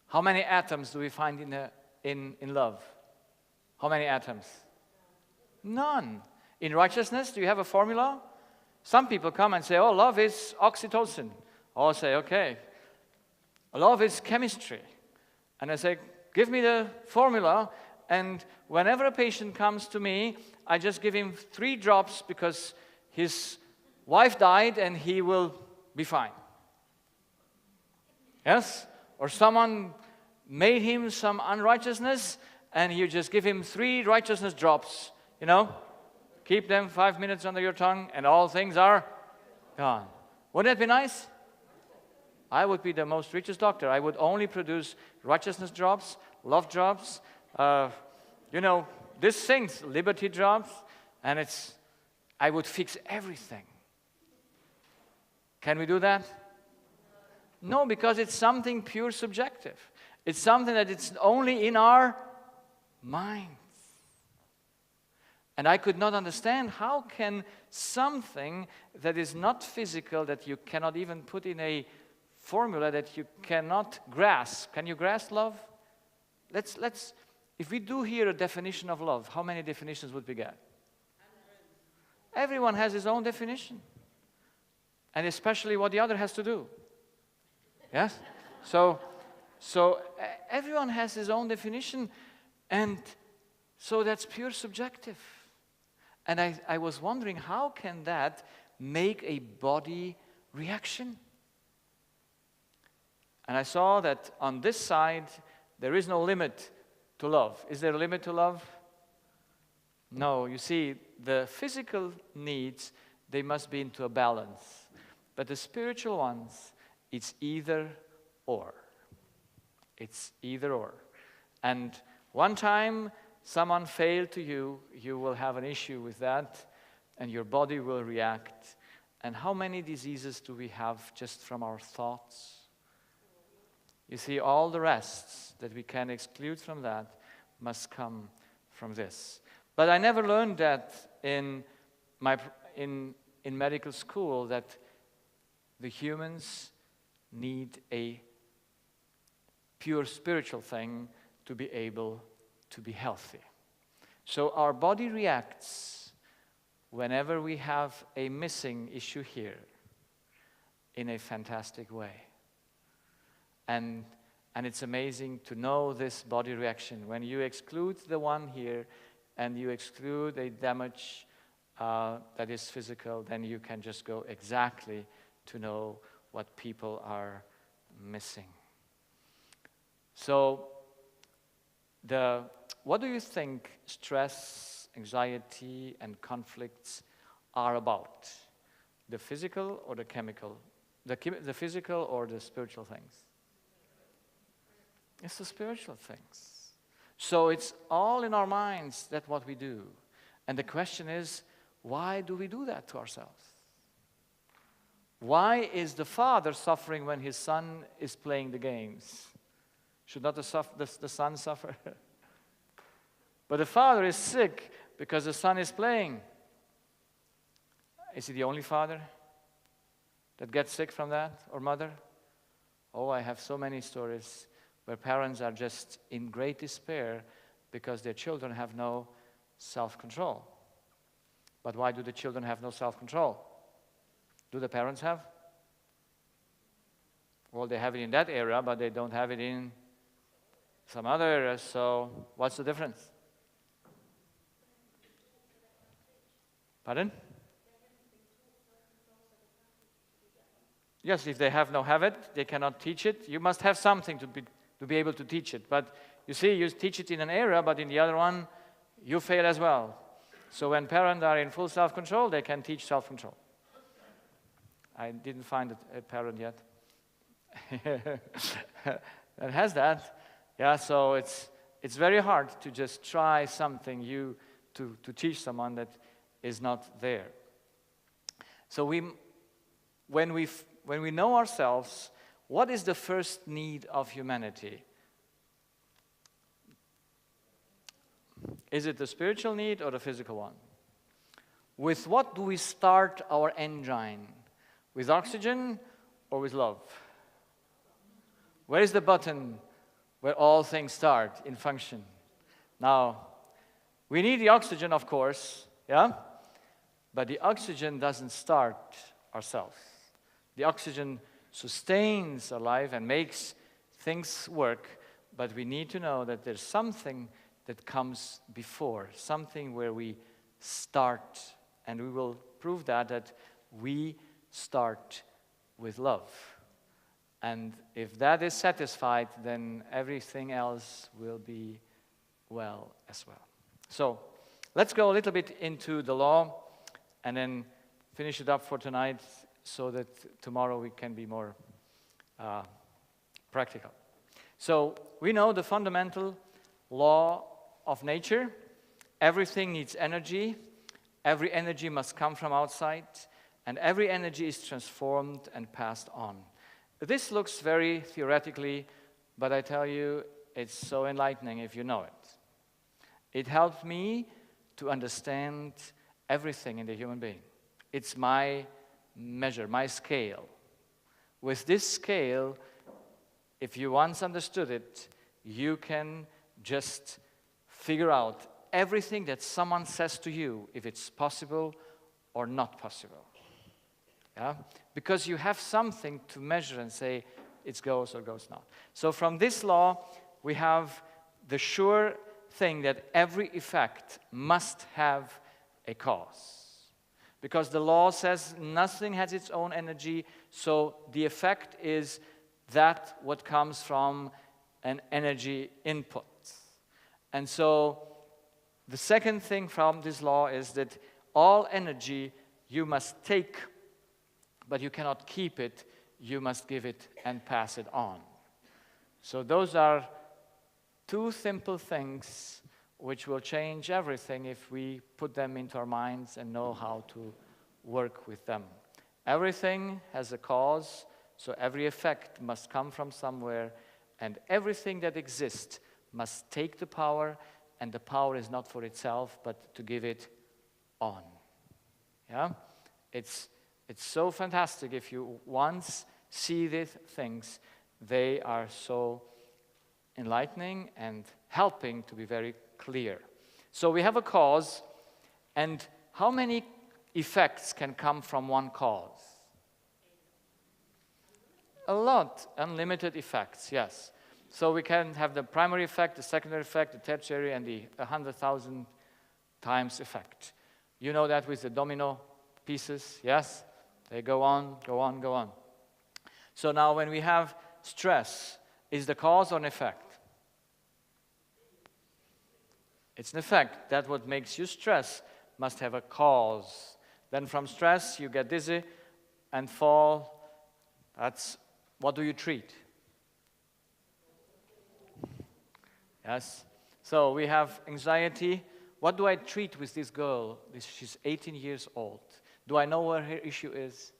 How many atoms do we find in love? How many atoms? None. In righteousness, do you have a formula? Some people come and say, oh, love is oxytocin. Or say, okay, love is chemistry. And I say, give me the formula, and whenever a patient comes to me, I just give him 3 drops because his wife died and he will be fine. Yes? Or someone made him some unrighteousness, and you just give him 3 righteousness drops, you know? Keep them 5 minutes under your tongue, and all things are gone. Wouldn't that be nice? I would be the most richest doctor. I would only produce righteousness drops, love drops, these things, liberty drops, and I would fix everything. Can we do that? No, because it's something pure subjective. It's something that it's only in our minds. And I could not understand how can something that is not physical, that you cannot even put in a formula, that you cannot grasp. Can you grasp love? If we do here a definition of love, how many definitions would we get? Everyone has his own definition. And especially what the other has to do. Yes? So everyone has his own definition, and so that's pure subjective. And I was wondering, how can that make a body reaction? And I saw that on this side, there is no limit to love. Is there a limit to love? No. You see, the physical needs, they must be into a balance. But the spiritual ones, it's either or. It's either or. And one time someone failed to you, you will have an issue with that, and your body will react. And how many diseases do we have just from our thoughts? You see, all the rest that we can exclude from that must come from this. But I never learned that in medical school, that the humans need a pure spiritual thing to be able to be healthy. So our body reacts whenever we have a missing issue here in a fantastic way. And it's amazing to know this body reaction. When you exclude the one here and you exclude a damage that is physical, then you can just go exactly to know what people are missing. So, what do you think stress, anxiety, and conflicts are about? The physical or the chemical? The physical or the spiritual things? It's the spiritual things. So it's all in our minds, that's what we do. And the question is, why do we do that to ourselves? Why is the father suffering when his son is playing the games? Should not the son suffer? But the father is sick because the son is playing. Is he the only father that gets sick from that, or mother? Oh, I have so many stories where parents are just in great despair because their children have no self-control. But why do the children have no self-control? Do the parents have? Well, they have it in that area, but they don't have it in some other areas. So what's the difference? Pardon? Yes, if they have no habit, they cannot teach it. You must have something to be able to teach it. But you see, you teach it in an area, but in the other one, you fail as well. So when parents are in full self-control, they can teach self-control. I didn't find a parent yet that has that. Yeah, so it's very hard to just try something to teach someone that is not there. So when we know ourselves, what is the first need of humanity? Is it the spiritual need or the physical one? With what do we start our engine? With oxygen or with love? Where is the button where all things start in function? Now, we need the oxygen, of course, yeah? But the oxygen doesn't start ourselves. The oxygen sustains our life and makes things work, but we need to know that there's something that comes before, something where we start, and we will prove that we start with love. And if that is satisfied, then everything else will be well as well. So let's go a little bit into the law and then finish it up for tonight so that tomorrow we can be more practical. So we know the fundamental law of nature. Everything needs energy. Every energy must come from outside, and every energy is transformed and passed on. This looks very theoretically, but I tell you, it's so enlightening if you know it. It helped me to understand everything in the human being. It's my measure, my scale. With this scale, if you once understood it, you can just figure out everything that someone says to you, if it's possible or not possible. Yeah? Because you have something to measure and say, it goes or goes not. So from this law, we have the sure thing that every effect must have a cause. Because the law says nothing has its own energy, so the effect is that what comes from an energy input. And so the second thing from this law is that all energy you must take, but you cannot keep it. You must give it and pass it on. So those are two simple things which will change everything if we put them into our minds and know how to work with them. Everything has a cause, so every effect must come from somewhere, and everything that exists must take the power, and the power is not for itself, but to give it on. Yeah? It's so fantastic if you once see these things. They are so enlightening and helping to be very clear. So we have a cause, and how many effects can come from one cause? A lot, unlimited effects, yes. So we can have the primary effect, the secondary effect, the tertiary, and the 100,000 times effect. You know that with the domino pieces, yes? They go on, go on, go on. So now when we have stress, is the cause or an effect? It's an effect. That what makes you stress must have a cause. Then from stress, you get dizzy and fall. That's what do you treat? Yes. So we have anxiety. What do I treat with this girl? She's 18 years old. Do I know where her issue is?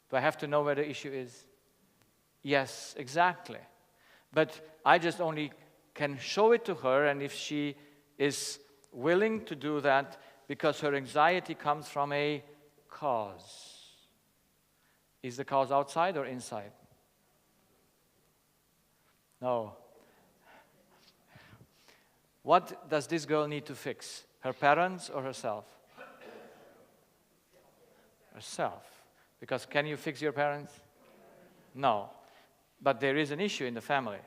Do I have to know where the issue is? Yes, exactly. But I just only can show it to her, and if she is willing to do that, because her anxiety comes from a cause. Is the cause outside or inside? No. What does this girl need to fix? Her parents or herself? Herself. Because can you fix your parents? No. But there is an issue in the family.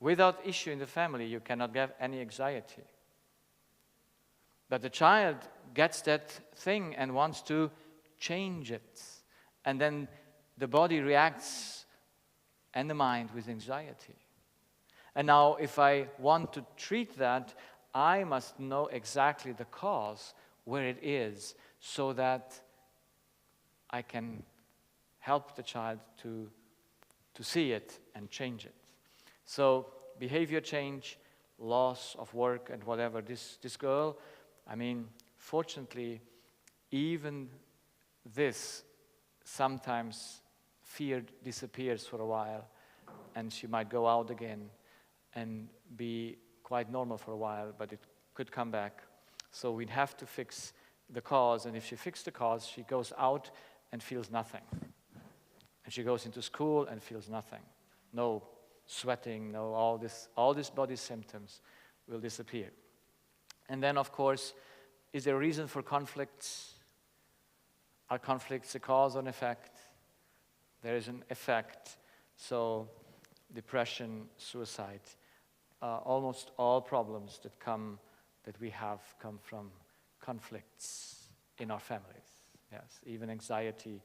Without issue in the family, you cannot get any anxiety. But the child gets that thing and wants to change it. And then the body reacts and the mind with anxiety. And now if I want to treat that, I must know exactly the cause, where it is, so that I can help the child to see it and change it. So behavior change, loss of work and whatever. This girl, I mean, fortunately, even this, sometimes fear disappears for a while and she might go out again and be quite normal for a while, but it could come back. So we'd have to fix the cause, and if she fixed the cause, she goes out and feels nothing. And she goes into school and feels nothing. No sweating, no all these body symptoms will disappear. And then, of course, is there a reason for conflicts? Are conflicts a cause or an effect? There is an effect. So depression, suicide, almost all problems that we have come from conflicts in our families. Yes, even anxiety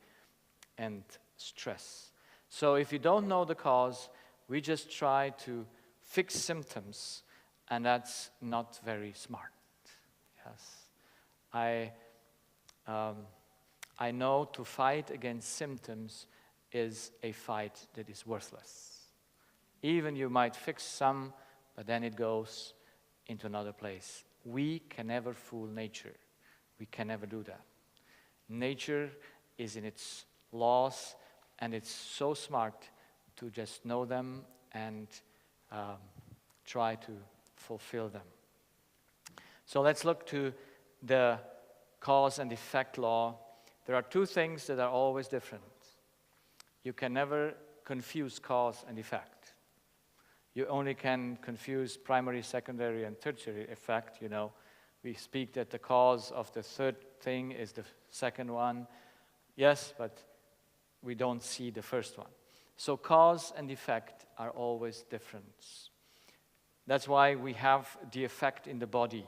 and stress. So if you don't know the cause, we just try to fix symptoms, and that's not very smart. Yes, I know to fight against symptoms is a fight that is worthless. Even you might fix some, but then it goes into another place. We can never fool nature. We can never do that. Nature is in its laws, and it's so smart to just know them and try to fulfill them. So let's look to the cause and effect law. There are two things that are always different. You can never confuse cause and effect. You only can confuse primary, secondary, and tertiary effect. You know, we speak that the cause of the third thing is the second one. Yes, but we don't see the first one. So cause and effect are always different. That's why we have the effect in the body.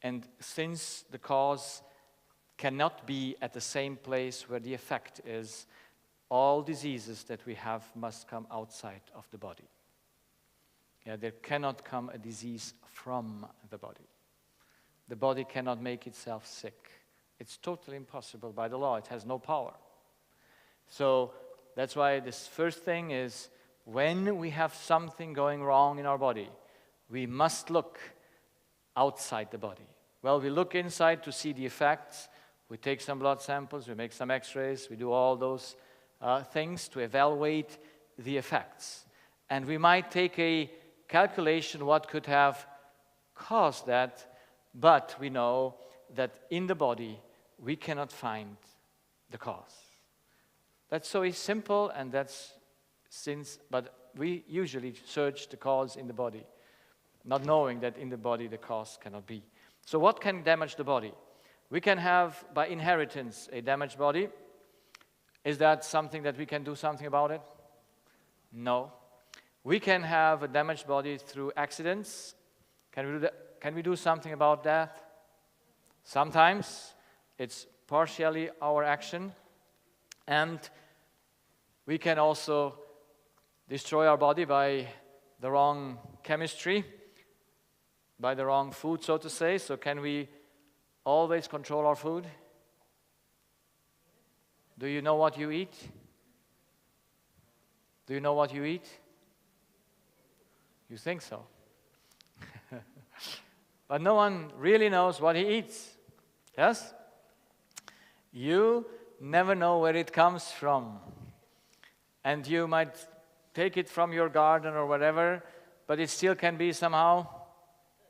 And since the cause cannot be at the same place where the effect is, all diseases that we have must come outside of the body. Yeah, there cannot come a disease from the body. The body cannot make itself sick. It's totally impossible by the law. It has no power. So that's why this first thing is, when we have something going wrong in our body, we must look outside the body. Well, we look inside to see the effects. We take some blood samples, we make some x-rays, we do all those things to evaluate the effects. And we might take a calculation what could have caused that, but we know that in the body we cannot find the cause. That's so simple, and but we usually search the cause in the body, not knowing that in the body the cause cannot be. So what can damage the body? We can have, by inheritance, a damaged body. Is that something that we can do something about it? No. We can have a damaged body through accidents. Can we do that? Can we do something about that? Sometimes it's partially our action, and we can also destroy our body by the wrong chemistry, by the wrong food, so to say. So can we always control our food? Do you know what you eat? Do you know what you eat? You think so. But no one really knows what he eats. Yes? You never know where it comes from. And you might take it from your garden or whatever, but it still can be somehow,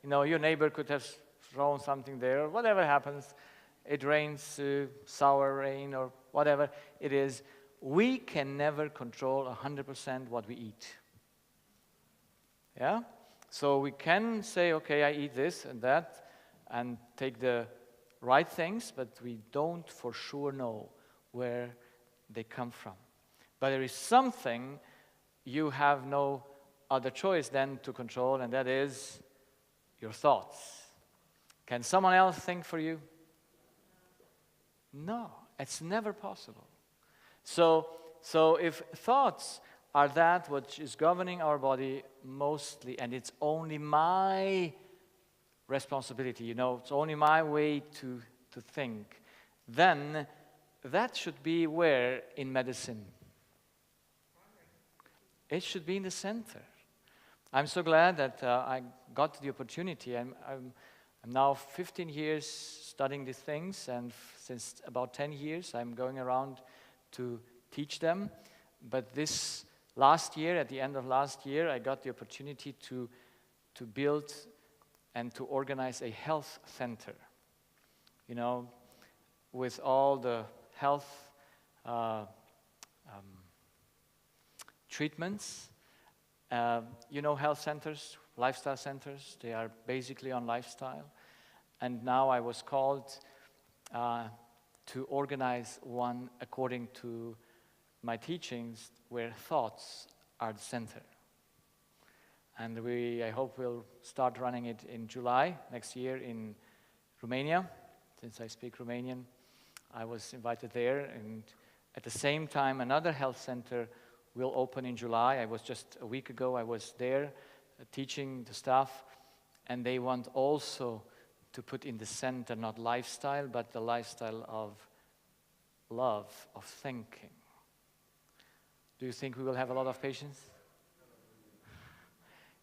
your neighbor could have thrown something there, or whatever happens. It rains, sour rain, or whatever it is. We can never control 100% what we eat. Yeah? So we can say, okay, I eat this and that, and take the right things, but we don't for sure know where they come from. But there is something you have no other choice then to control, and that is your thoughts. Can someone else think for you? No, it's never possible. So if thoughts are that which is governing our body mostly, and it's only my responsibility, it's only my way to think, then that should be where in medicine? It should be in the center. I'm so glad that I got the opportunity. I'm now 15 years studying these things, and since about 10 years I'm going around to teach them. But this last year, at the end of last year, I got the opportunity to build and to organize a health center, with all the health treatments. Health centers, lifestyle centers, they are basically on lifestyle. And now I was called to organize one according to my teachings, where thoughts are the center. And I hope we'll start running it in July next year in Romania. Since I speak Romanian, I was invited there, and at the same time another health center will open in July. I was just a week ago, I was there teaching the staff, and they want also to put in the center not lifestyle, but the lifestyle of love, of thinking. Do you think we will have a lot of patients?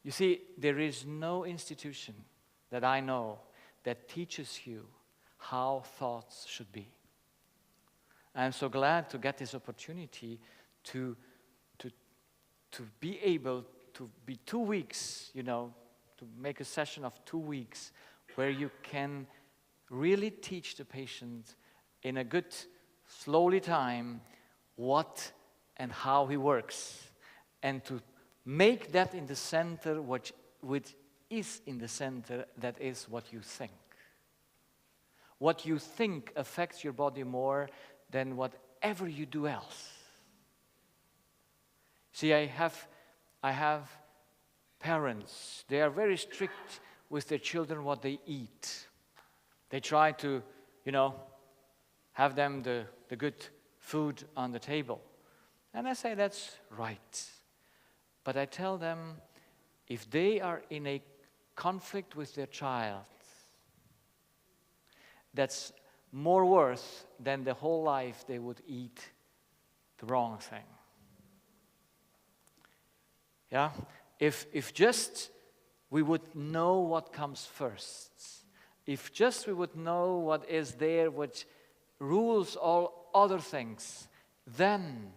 You see, there is no institution that I know that teaches you how thoughts should be. I'm so glad to get this opportunity to be able to be 2 weeks, to make a session of 2 weeks where you can really teach the patient in a good, slowly time what and how he works, and to make that in the center, which is in the center, that is what you think. What you think affects your body more than whatever you do else. See, I have parents. They are very strict with their children what they eat. They try to, have them the good food on the table. And I say that's right. But I tell them, if they are in a conflict with their child, that's more worth than the whole life they would eat the wrong thing. Yeah? If just we would know what comes first, if just we would know what is there which rules all other things, then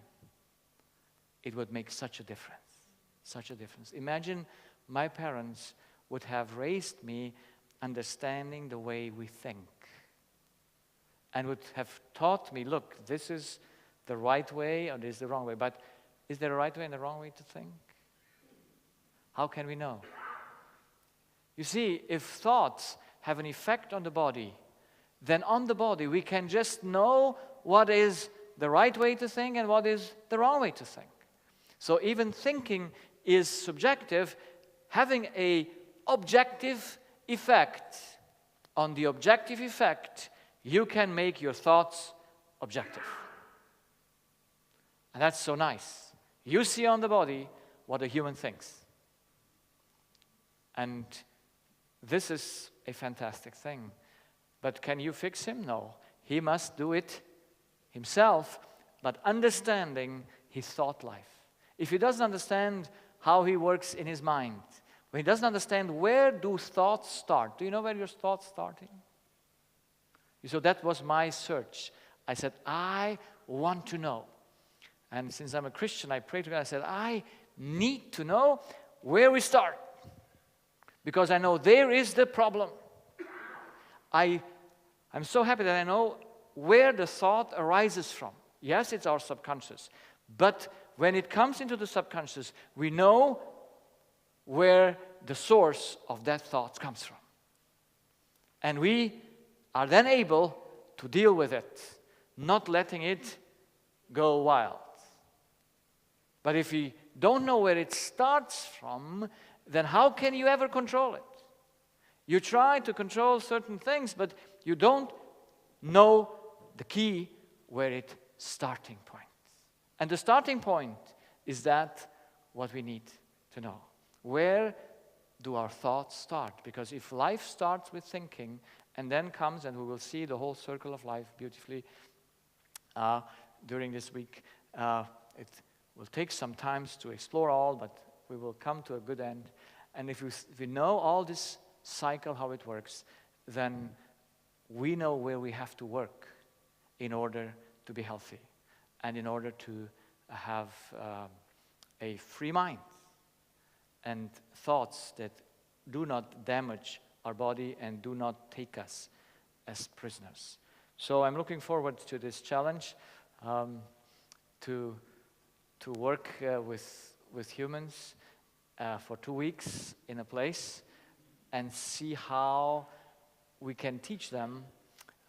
it would make such a difference. Such a difference. Imagine my parents would have raised me understanding the way we think, and would have taught me, look, this is the right way or this is the wrong way. But is there a right way and a wrong way to think? How can we know? You see, if thoughts have an effect on the body, then on the body we can just know what is the right way to think and what is the wrong way to think. So even thinking is subjective, having an objective effect. On the objective effect, you can make your thoughts objective. And that's so nice. You see on the body what a human thinks. And this is a fantastic thing. But can you fix him? No. He must do it himself, but understanding his thought life. If he doesn't understand how he works in his mind, when he doesn't understand where do thoughts start, do you know where your thoughts starting? So that was my search. I said, I want to know. And since I'm a Christian, I prayed to God. I said, I need to know where we start, because I know there is the problem. I'm so happy that I know where the thought arises from. Yes, it's our subconscious. But when it comes into the subconscious, we know where the source of that thought comes from. And we are then able to deal with it, not letting it go wild. But if we don't know where it starts from, then how can you ever control it? You try to control certain things, but you don't know the key where it starting point. And the starting point is that what we need to know. Where do our thoughts start? Because if life starts with thinking and then comes, and we will see the whole circle of life beautifully during this week, it will take some time to explore all, but we will come to a good end. And if we know all this cycle, how it works, then we know where we have to work in order to be healthy and in order to have a free mind and thoughts that do not damage our body and do not take us as prisoners. So I'm looking forward to this challenge, to work with humans for 2 weeks in a place and see how we can teach them.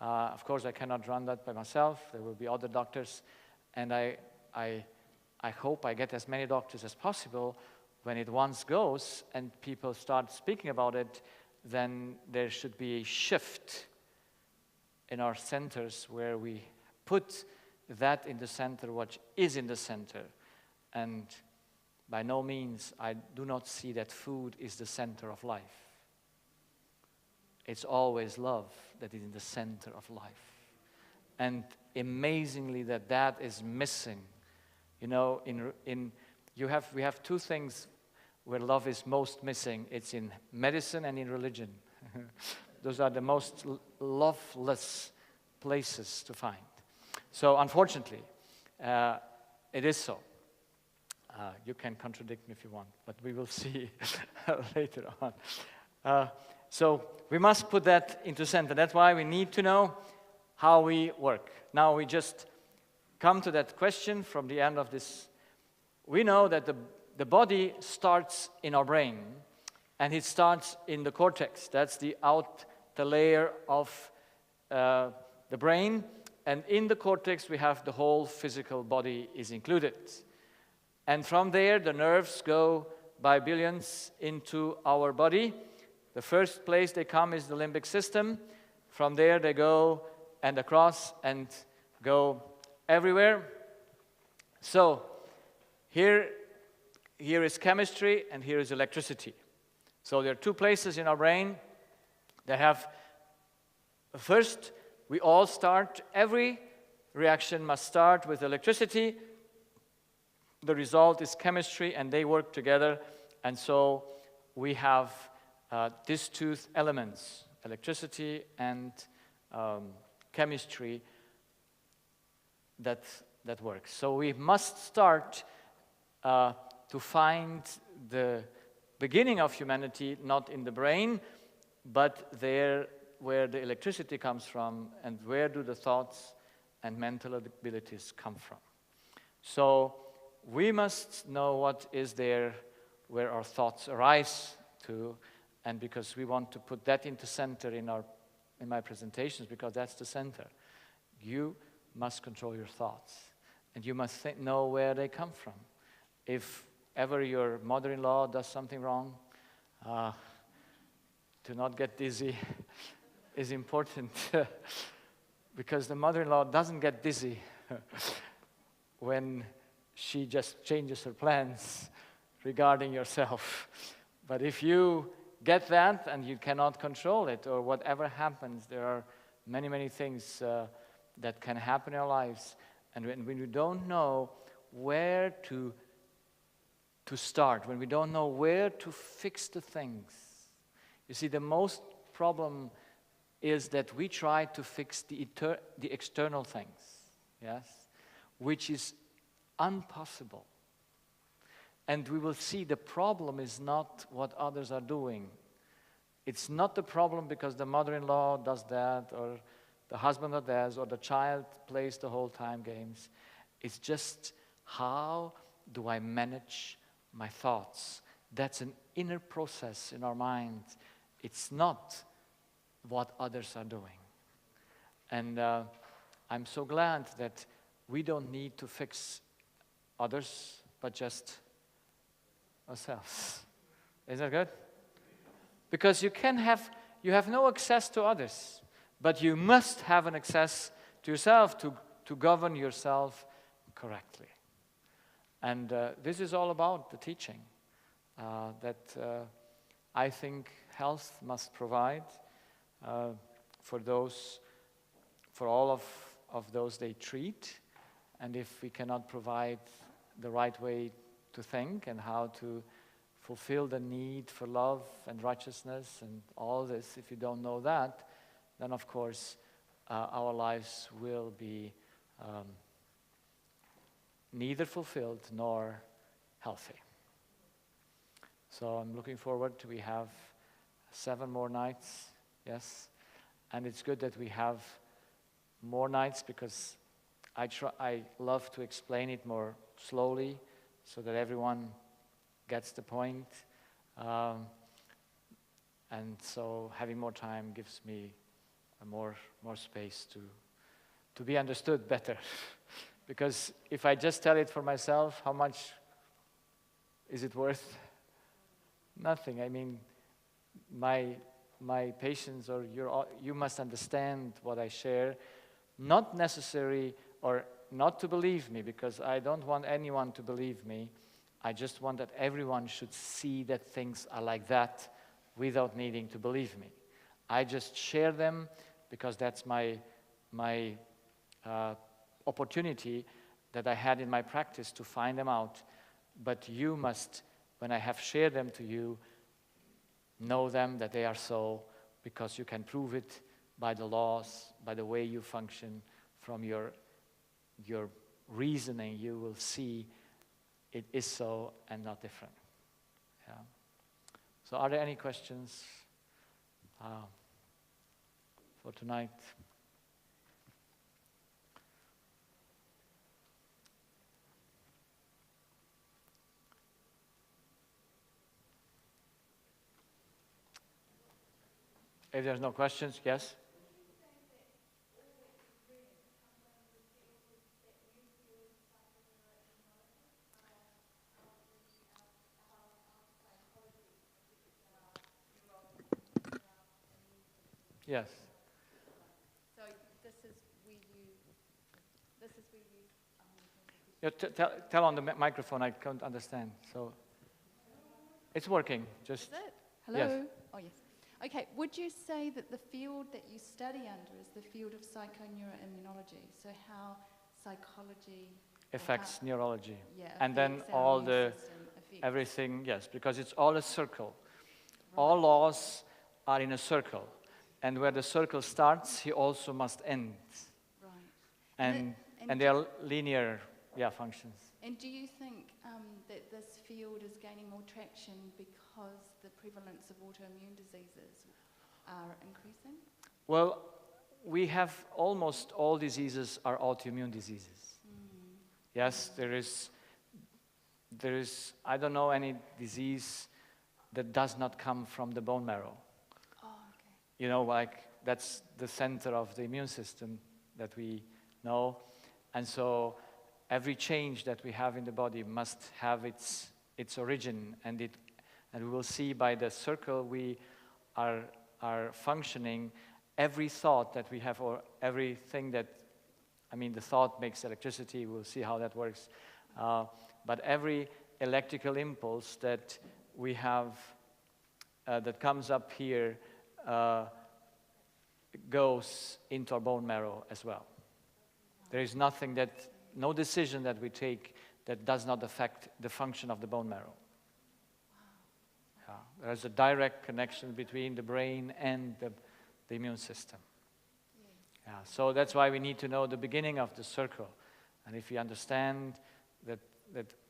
Of course, I cannot run that by myself. There will be other doctors, and I hope I get as many doctors as possible. When it once goes and people start speaking about it, then there should be a shift in our centers where we put that in the center, what is in the center. And by no means, I do not see that food is the center of life. It's always love that is in the center of life. And amazingly that is missing. You know, we have two things where love is most missing. It's in medicine and in religion. Those are the most loveless places to find. So unfortunately, it is so. You can contradict me if you want, but we will see later on. So we must put that into center. That's why we need to know how we work. Now we just come to that question from the end of this. We know that the body starts in our brain, and it starts in the cortex. That's the outer layer of the brain, and in the cortex we have the whole physical body is included. And from there the nerves go by billions into our body. The first place they come is the limbic system. From there they go and across and go everywhere. So here is chemistry and here is electricity. So there are two places in our brain that have, first, we all start, every reaction must start with electricity. The result is chemistry, and they work together. And so we have these two elements, electricity and chemistry, that works. So we must start to find the beginning of humanity not in the brain, but there where the electricity comes from, and where do the thoughts and mental abilities come from. So we must know what is there where our thoughts arise to, and because we want to put that into center in my presentations, because that's the center. You must control your thoughts, and you must know where they come from. If ever your mother-in-law does something wrong, to not get dizzy is important, because the mother-in-law doesn't get dizzy when she just changes her plans regarding yourself. But if you get that and you cannot control it, or whatever happens, there are many, many things that can happen in our lives. And when we don't know where to start, when we don't know where to fix the things. You see, the most problem is that we try to fix the external things, yes, which is impossible. And we will see the problem is not what others are doing. It's not the problem because the mother-in-law does that, or the husband does, or the child plays the whole time games. It's just, how do I manage my thoughts? That's an inner process in our mind. It's not what others are doing. And I'm so glad that we don't need to fix others, but just ourselves. Is that good? Because you have no access to others, but you must have an access to yourself to govern yourself correctly. And this is all about the teaching that I think health must provide for all of those they treat. And if we cannot provide the right way to think and how to fulfill the need for love and righteousness and all this, if you don't know that, then of course our lives will be neither fulfilled nor healthy. So I'm looking forward we have 7 more nights, yes, and it's good that we have more nights because I love to explain it more slowly so that everyone gets the point. And so having more time gives me more space to be understood better. Because if I just tell it for myself, how much is it worth? Nothing. I mean, my patients or you must understand what I share. Not necessary or not to believe me, because I don't want anyone to believe me. I just want that everyone should see that things are like that without needing to believe me. I just share them because that's my opportunity that I had in my practice to find them out. But you must, when I have shared them to you, know them that they are so, because you can prove it by the laws, by the way you function, from your reasoning. You will see it is so and not different. Yeah. So are there any questions for tonight? If there's no questions, yes? Yes. So this is where you. Yeah, tell on the microphone. I can't understand. So it's working. Just. Is it? Hello. Yes. Oh yes. Okay. Would you say that the field that you study under is the field of psychoneuroimmunology? So how psychology affects neurology, yeah, and then all the everything. Yes, because it's all a circle. Right. All laws are in a circle. And where the circle starts, he also must end. Right. And they are linear functions. And do you think that this field is gaining more traction because the prevalence of autoimmune diseases are increasing? Well, we have almost all diseases are autoimmune diseases. Mm. Yes, there is, I don't know any disease that does not come from the bone marrow. You know, like that's the center of the immune system that we know. And so every change that we have in the body must have its origin. And we will see by the circle we are functioning. Every thought that we have, or everything that, I mean, the thought makes electricity. We'll see how that works. But every electrical impulse that we have that comes up here goes into our bone marrow as well. There is no decision that we take that does not affect the function of the bone marrow. Yeah. There's a direct connection between the brain and the immune system. Yeah. So that's why we need to know the beginning of the circle. And if we understand that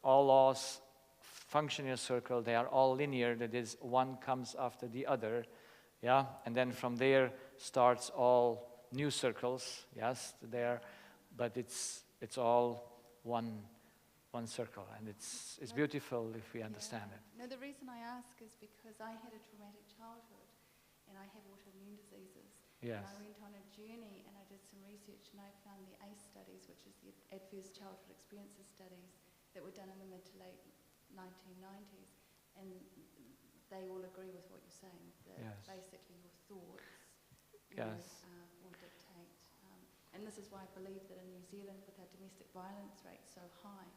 all laws function in a circle, they are all linear, that is, one comes after the other. Yeah, and then from there starts all new circles. Yes, there, but it's all one circle, and it's beautiful if we understand it. No, the reason I ask is because I had a traumatic childhood, and I have autoimmune diseases. Yes. And I went on a journey, and I did some research, and I found the ACE studies, which is the Adverse Childhood Experiences studies, that were done in the mid to late 1990s. and they all agree with what you're saying, that Yes. basically your thoughts Yes. will dictate. And this is why I believe that in New Zealand, with our domestic violence rate so high,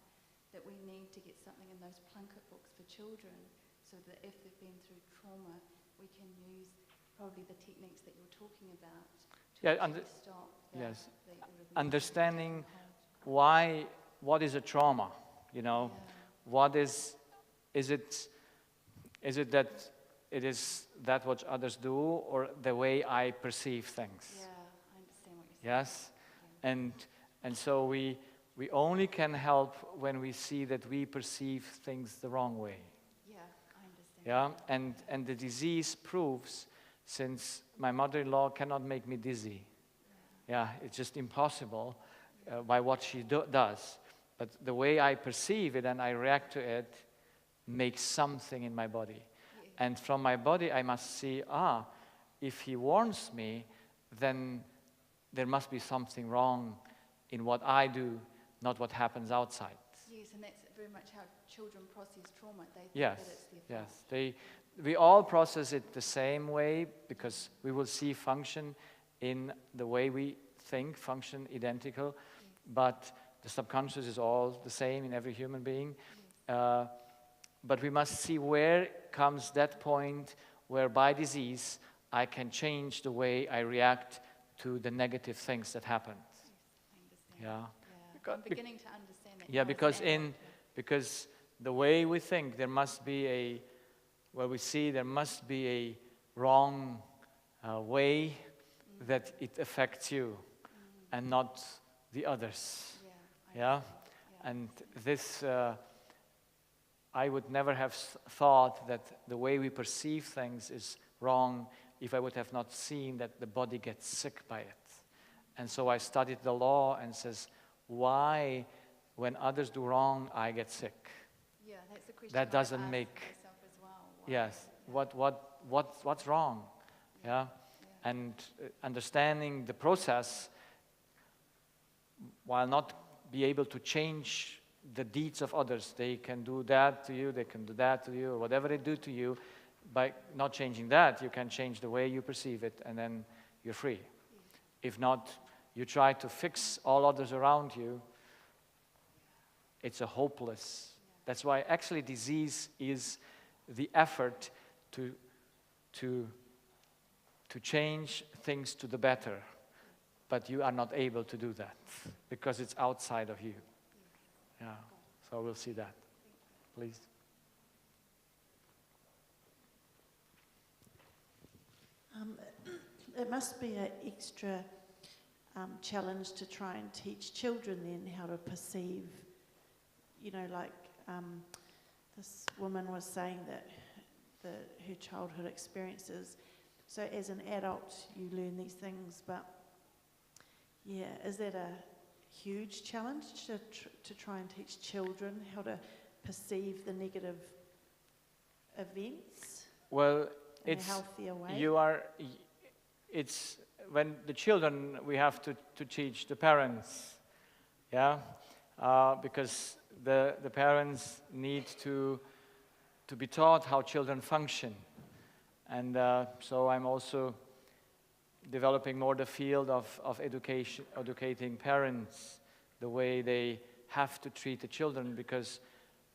that we need to get something in those Plunkett books for children, so that if they've been through trauma, we can use probably the techniques that you're talking about to actually stop that. Yes. Understanding why, what is a trauma, you know? Yeah. What is it that it is that what others do, or the way I perceive things? Yeah, I understand what you're saying. Yes? And so we only can help when we see that we perceive things the wrong way. Yeah, I understand. Yeah? And the disease proves, since my mother-in-law cannot make me dizzy. Yeah, it's just impossible by what she does. But the way I perceive it and I react to it makes something in my body. Yeah. And from my body I must see, if he warns me, then there must be something wrong in what I do, not what happens outside. Yes, and that's very much how children process trauma. They think Yes, that it's their fault. yes. We all process it the same way, because we will see function in the way we think, function identical, but the subconscious is all the same in every human being. But we must see where comes that point where by disease I can change the way I react to the negative things that happen. Yes, I understand. Yeah. Yeah. I'm beginning to understand that. Yeah, now as an adult. because the way we think, there must be we see there must be a wrong way that it affects you and not the others. Yeah. And this, I would never have thought that the way we perceive things is wrong if I would have not seen that the body gets sick by it. And so I studied the law and says, why, when others do wrong, I get sick? Yeah, that's the question That doesn't I've make- asked myself as well. Why? Yes. Yeah. What's wrong? Yeah. And understanding the process, while not be able to change the deeds of others, they can do that to you, they can do that to you, or whatever they do to you. By not changing that, you can change the way you perceive it, and then you're free. If not, you try to fix all others around you. It's a hopeless. That's why actually disease is the effort to change things to the better. But you are not able to do that because it's outside of you. Yeah, so we'll see that. Please. It must be an extra challenge to try and teach children then how to perceive, you know, like this woman was saying that her childhood experiences. So as an adult, you learn these things, but yeah, is that a huge challenge to try and teach children how to perceive the negative events Well, in it's a healthier way? it's when the children, we have to teach the parents, yeah, because the parents need to be taught how children function, and so I'm also developing more the field of educating parents, the way they have to treat the children, because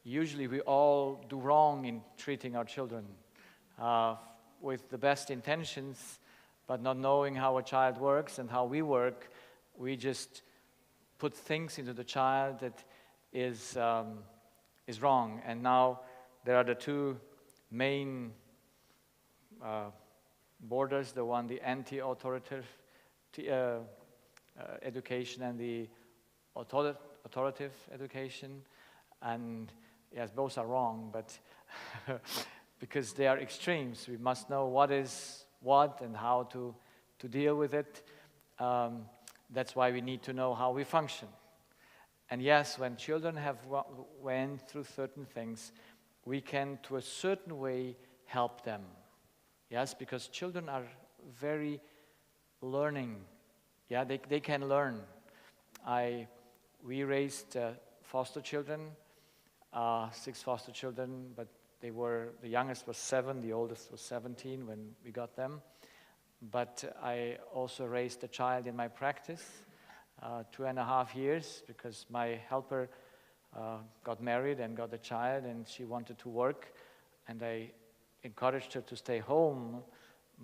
usually we all do wrong in treating our children with the best intentions, but not knowing how a child works and how we work, we just put things into the child that is wrong. And now there are the two main borders, the anti-authoritative education and the authoritative education. And yes, both are wrong, but because they are extremes, we must know what is what and how to deal with it. That's why we need to know how we function. And yes, when children have went through certain things, we can, to a certain way, help them. Yes, because children are very learning. Yeah, they can learn. We raised foster children, 6 foster children, but the youngest was 7, the oldest was 17 when we got them. But I also raised a child in my practice, 2.5 years, because my helper got married and got a child, and she wanted to work, and I encouraged her to stay home,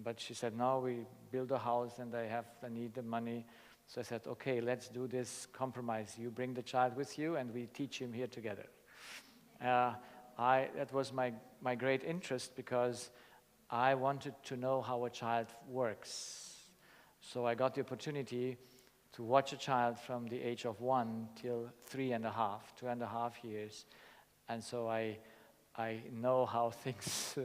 but she said, no, we build a house and I need the money. So I said, okay, let's do this compromise. You bring the child with you and we teach him here together. That was my great interest, because I wanted to know how a child works. So I got the opportunity to watch a child from the age of 1 till 3.5, 2.5 years. And so I know how things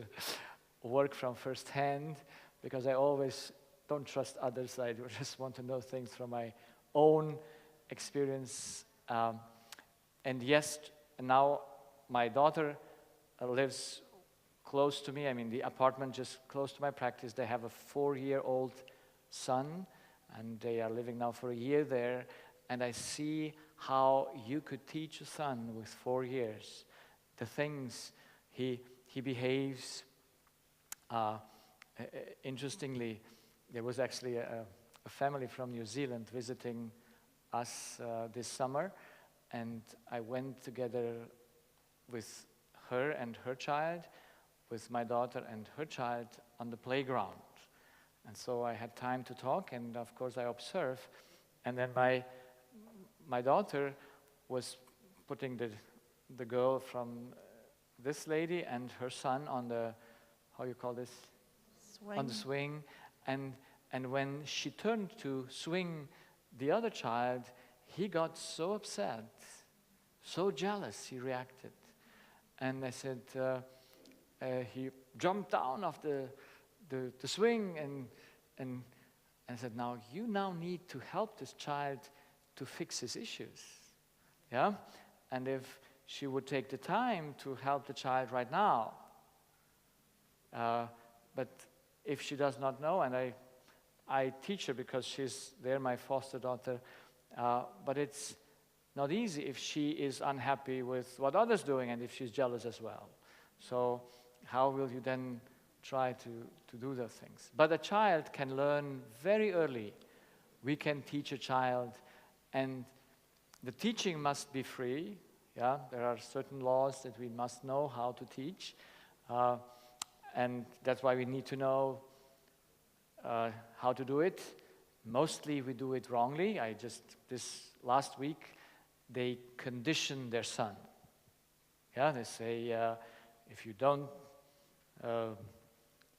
work from first hand, because I always don't trust others. I just want to know things from my own experience. And yes, now my daughter lives close to me. I mean, the apartment just close to my practice. They have a 4-year-old son, and they are living now for a year there. And I see how you could teach a son with 4 years the things he behaves. Interestingly, there was actually a family from New Zealand visiting us this summer, and I went together with her and her child, with my daughter and her child on the playground. And so I had time to talk, and of course I observe. And then my daughter was putting the girl from this lady and her son on the, how you call this? Swing. On the swing. And when she turned to swing the other child, he got so upset, so jealous, he reacted. And I said, he jumped down off the swing, and I said, now you need to help this child to fix his issues. Yeah? And if she would take the time to help the child right now, but if she does not know, and I teach her because she's there, my foster daughter, but it's not easy if she is unhappy with what others doing and if she's jealous as well. So how will you then try to do those things? But a child can learn very early. We can teach a child, and the teaching must be free. Yeah, there are certain laws that we must know how to teach, and that's why we need to know how to do it. Mostly we do it wrongly. This last week, they condition their son. Yeah, they say, if you don't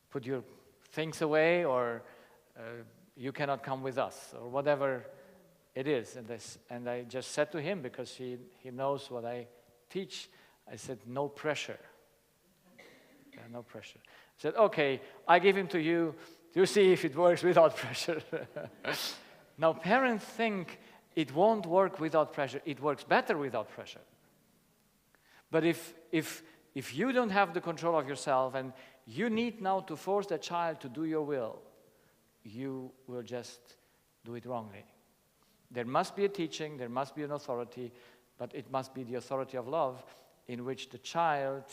put your things away, or you cannot come with us, or whatever it is. And I just said to him, because he knows what I teach, I said, no pressure. Yeah, no pressure. I said, okay, I give him to you. You see if it works without pressure. Now, parents think it won't work without pressure. It works better without pressure. But if you don't have the control of yourself, and you need now to force the child to do your will, you will just do it wrongly. There must be a teaching, there must be an authority, but it must be the authority of love, in which the child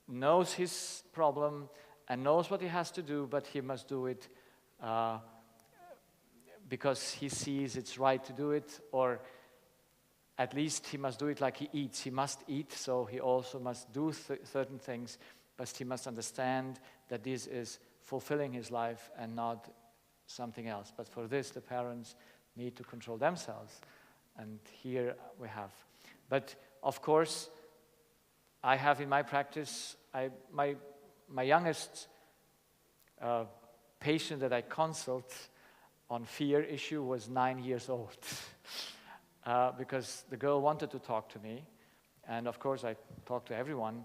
knows his problem and knows what he has to do, but he must do it because he sees it's right to do it, or at least he must do it like he eats. He must eat, so he also must do certain things, but he must understand that this is fulfilling his life and not something else. But for this, the parents need to control themselves, and here we have. But of course, I have in my practice, my youngest patient that I consult on fear issue was 9 years old. Because the girl wanted to talk to me, and of course I talk to everyone,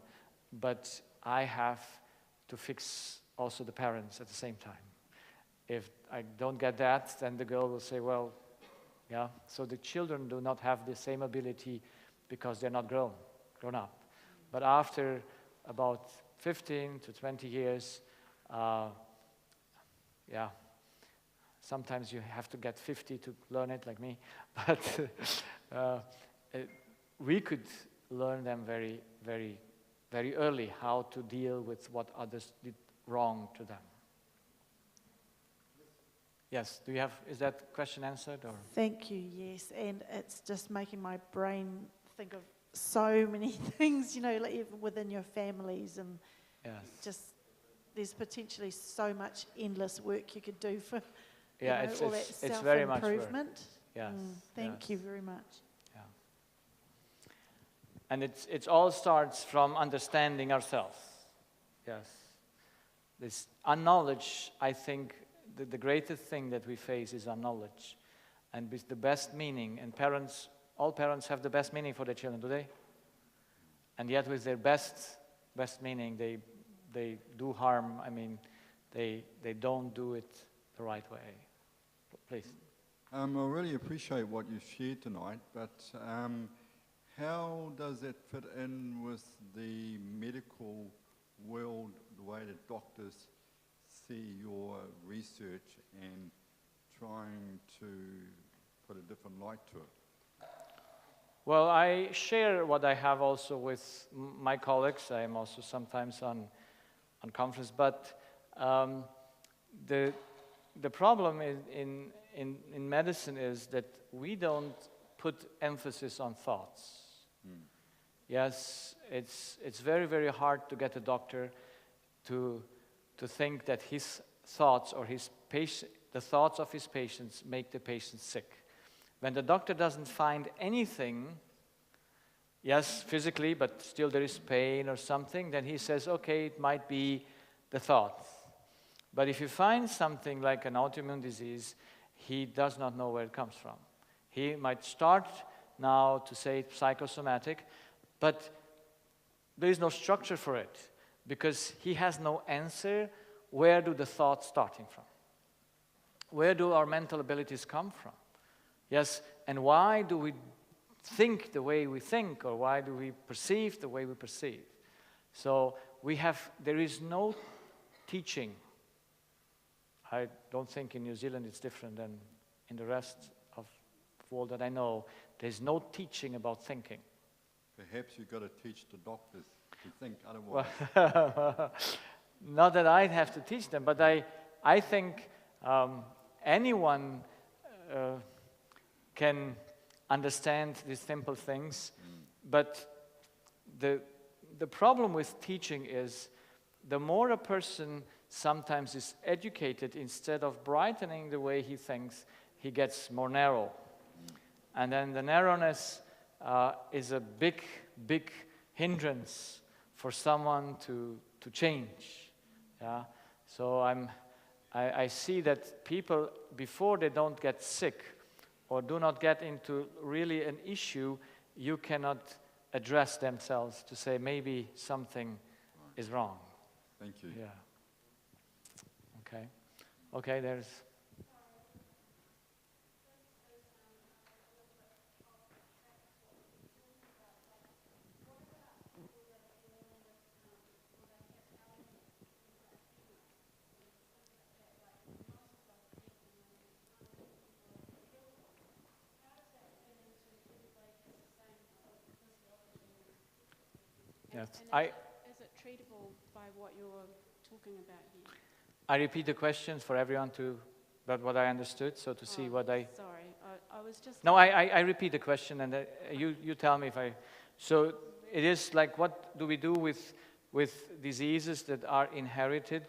but I have to fix also the parents at the same time. If I don't get that, then the girl will say, well, yeah, so the children do not have the same ability because they're not grown up. But after about 15 to 20 years, yeah, sometimes you have to get 50 to learn it, like me. But we could learn them very, very very early how to deal with what others did wrong to them. Yes, is that question answered? Or? Thank you, yes. And it's just making my brain think of so many things, you know, like even within your families, and yes. just there's potentially so much endless work you could do for yeah, you know, all that it's very much work. self-improvement. Yes. Thank you very much. Yeah. And it all starts from understanding ourselves. Yes. This unknowledge, I think, the greatest thing that we face is unknowledge. And with the best meaning, and all parents have the best meaning for their children, do they? And yet with their best meaning, they do harm. I mean, they don't do it the right way. Please. I really appreciate what you shared tonight, but how does that fit in with the medical world, the way that doctors see your research and trying to put a different light to it? Well, I share what I have also with my colleagues. I am also sometimes on conference, but the problem in medicine is that we don't put emphasis on thoughts. Yes, it's very, very hard to get a doctor to think that his thoughts or the thoughts of his patients make the patient sick. When the doctor doesn't find anything, yes, physically, but still there is pain or something, then he says, okay, it might be the thoughts. But if you find something like an autoimmune disease, he does not know where it comes from. He might start now to say it's psychosomatic, but there is no structure for it because he has no answer. Where do the thoughts starting from? Where do our mental abilities come from? Yes, and why do we think the way we think, or why do we perceive the way we perceive? So there is no teaching. I don't think in New Zealand it's different than in the rest of the world that I know. There's no teaching about thinking. Perhaps you've got to teach the doctors to think otherwise. Well, not that I have to teach them, but I think anyone can understand these simple things. But the problem with teaching is the more a person sometimes is educated, instead of brightening the way he thinks, he gets more narrow. And then the narrowness is a big, big hindrance for someone to change. Yeah? So I see that people, before they don't get sick or do not get into really an issue, you cannot address themselves to say maybe something is wrong. Thank you. Yeah. Okay. Okay, there's... Yes. Is it treatable by what you're talking about here? I repeat the questions for everyone about what I understood, so to see what I... Sorry, I was just... No, I repeat the question, and you tell me if I... So it is like, what do we do with diseases that are inherited?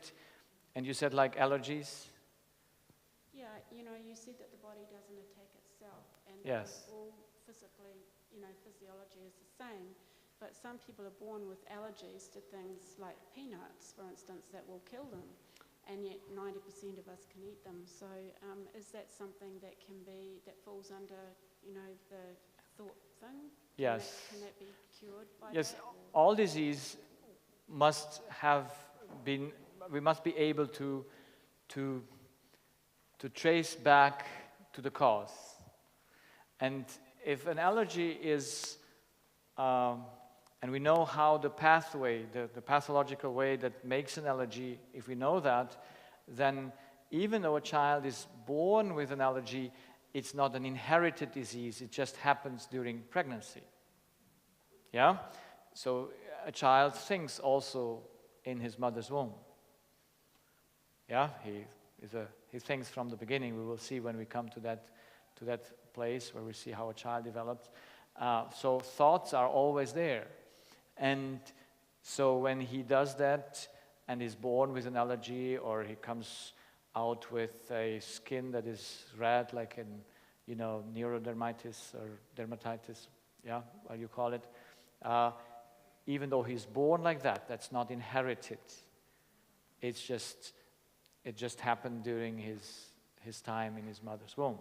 And you said like allergies? Yeah, you know, you said that the body doesn't attack itself, and Yes. all physically, you know, physiology is the same. But some people are born with allergies to things like peanuts, for instance, that will kill them, and yet 90% of us can eat them. So is that something that falls under, you know, the thought thing? Yes. Can that be cured by Yes, that? all disease must have been, we must be able to trace back to the cause. And if an allergy is... and we know how the pathway, the pathological way that makes an allergy, if we know that, then even though a child is born with an allergy, it's not an inherited disease, it just happens during pregnancy. Yeah? So a child thinks also in his mother's womb. Yeah, he thinks from the beginning. We will see when we come to that place where we see how a child develops. So thoughts are always there. And so when he does that and is born with an allergy, or he comes out with a skin that is red, like in, neurodermitis or dermatitis, yeah, what you call it, even though he's born like that, that's not inherited. It just happened during his time in his mother's womb.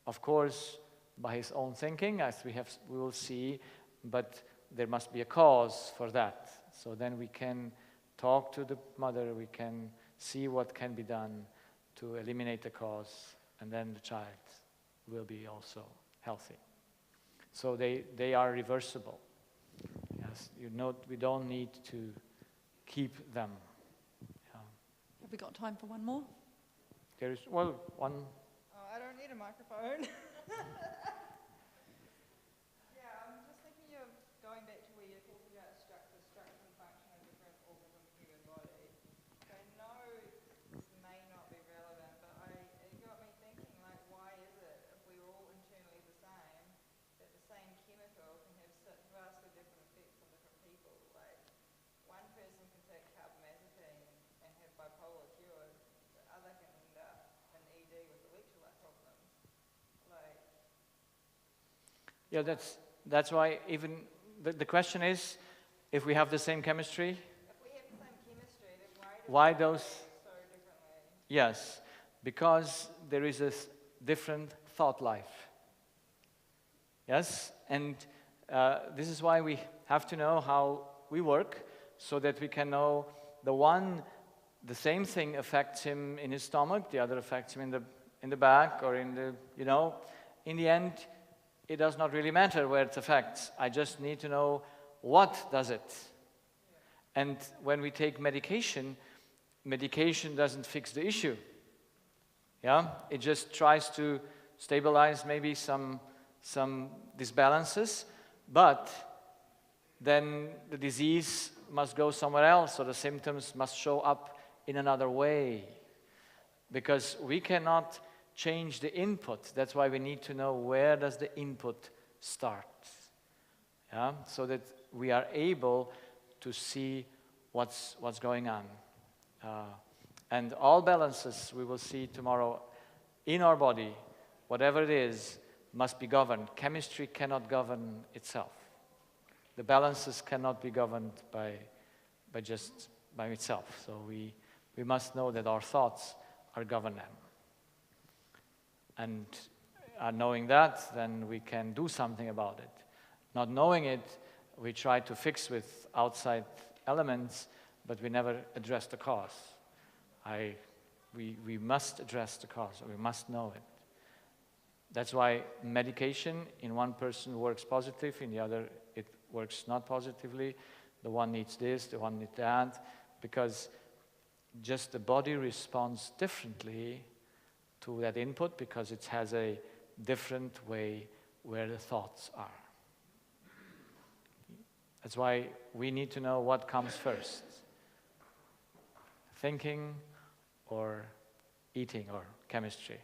Of course, by his own thinking, as we will see, but there must be a cause for that. So then we can talk to the mother, we can see what can be done to eliminate the cause, and then the child will be also healthy. So they are reversible. Yes, we don't need to keep them. Have we got time for one more? There is, one. Oh, I don't need a microphone. Yeah, I'm just thinking of going back to where you're talking about structure and function of different organs in the human body. I know this may not be relevant, but it got me thinking, like, why is it, if we're all internally the same, that the same chemical can have such vastly different effects on different people? Like, one person can take carbamazepine and have bipolar cured, the other can end up in ED with electrolyte problems. Like, Yeah, that's why even the question is, if we have the same chemistry, if we have the same chemistry, then why why those? so differently? Yes, because there is a different thought life. Yes, and this is why we have to know how we work, so that we can know the same thing affects him in his stomach, the other affects him in the back, or in the, in the end, it does not really matter where it affects. I just need to know what does it. And when we take medication doesn't fix the issue. Yeah, it just tries to stabilize maybe some disbalances, but then the disease must go somewhere else, or the symptoms must show up in another way, because we cannot change the input. That's why we need to know where does the input start, yeah, so that we are able to see what's going on. And all balances we will see tomorrow in our body, whatever it is, must be governed. Chemistry cannot govern itself. The balances cannot be governed by itself. So we must know that our thoughts are governing them. And knowing that, then we can do something about it. Not knowing it, we try to fix with outside elements, but we never address the cause. We must address the cause, or we must know it. That's why medication in one person works positive, in the other it works not positively. The one needs this, the one needs that, because just the body responds differently to that input, because it has a different way where the thoughts are. That's why we need to know what comes first. Thinking or eating or chemistry.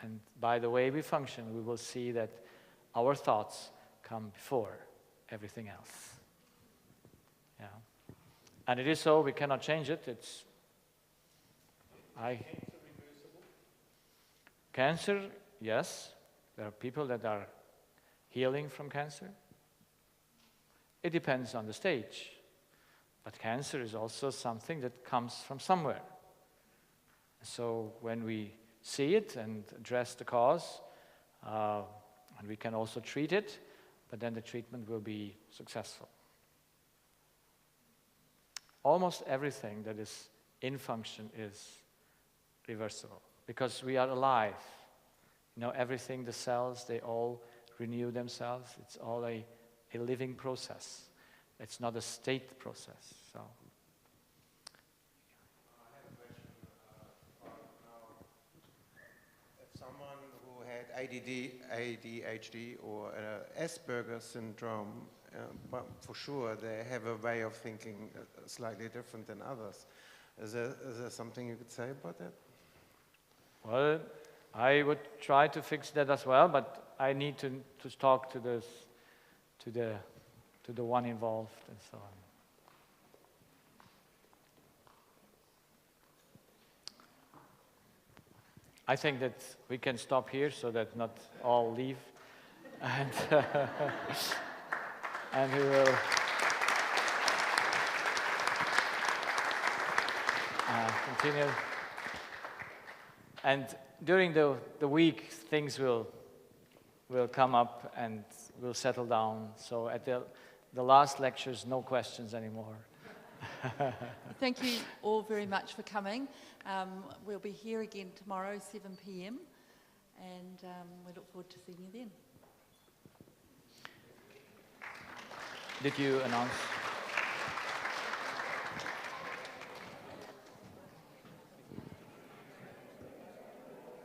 And by the way we function, we will see that our thoughts come before everything else. Yeah. And it is so, we cannot change it. Cancer, yes. There are people that are healing from cancer. It depends on the stage. But cancer is also something that comes from somewhere. So when we see it and address the cause, and we can also treat it, but then the treatment will be successful. Almost everything that is in function is reversible, because we are alive. Everything, the cells, they all renew themselves. It's all a living process. It's not a state process. So. I have a question. If someone who had ADHD or Asperger's syndrome, but for sure they have a way of thinking slightly different than others. Is there something you could say about that? Well, I would try to fix that as well, but I need to talk to the one involved and so on. I think that we can stop here so that not all leave, and and we will continue. And during the week, things will come up and will settle down. So at the last lectures, no questions anymore. Thank you all very much for coming. We'll be here again tomorrow, 7 p.m, and we look forward to seeing you then. Did you announce?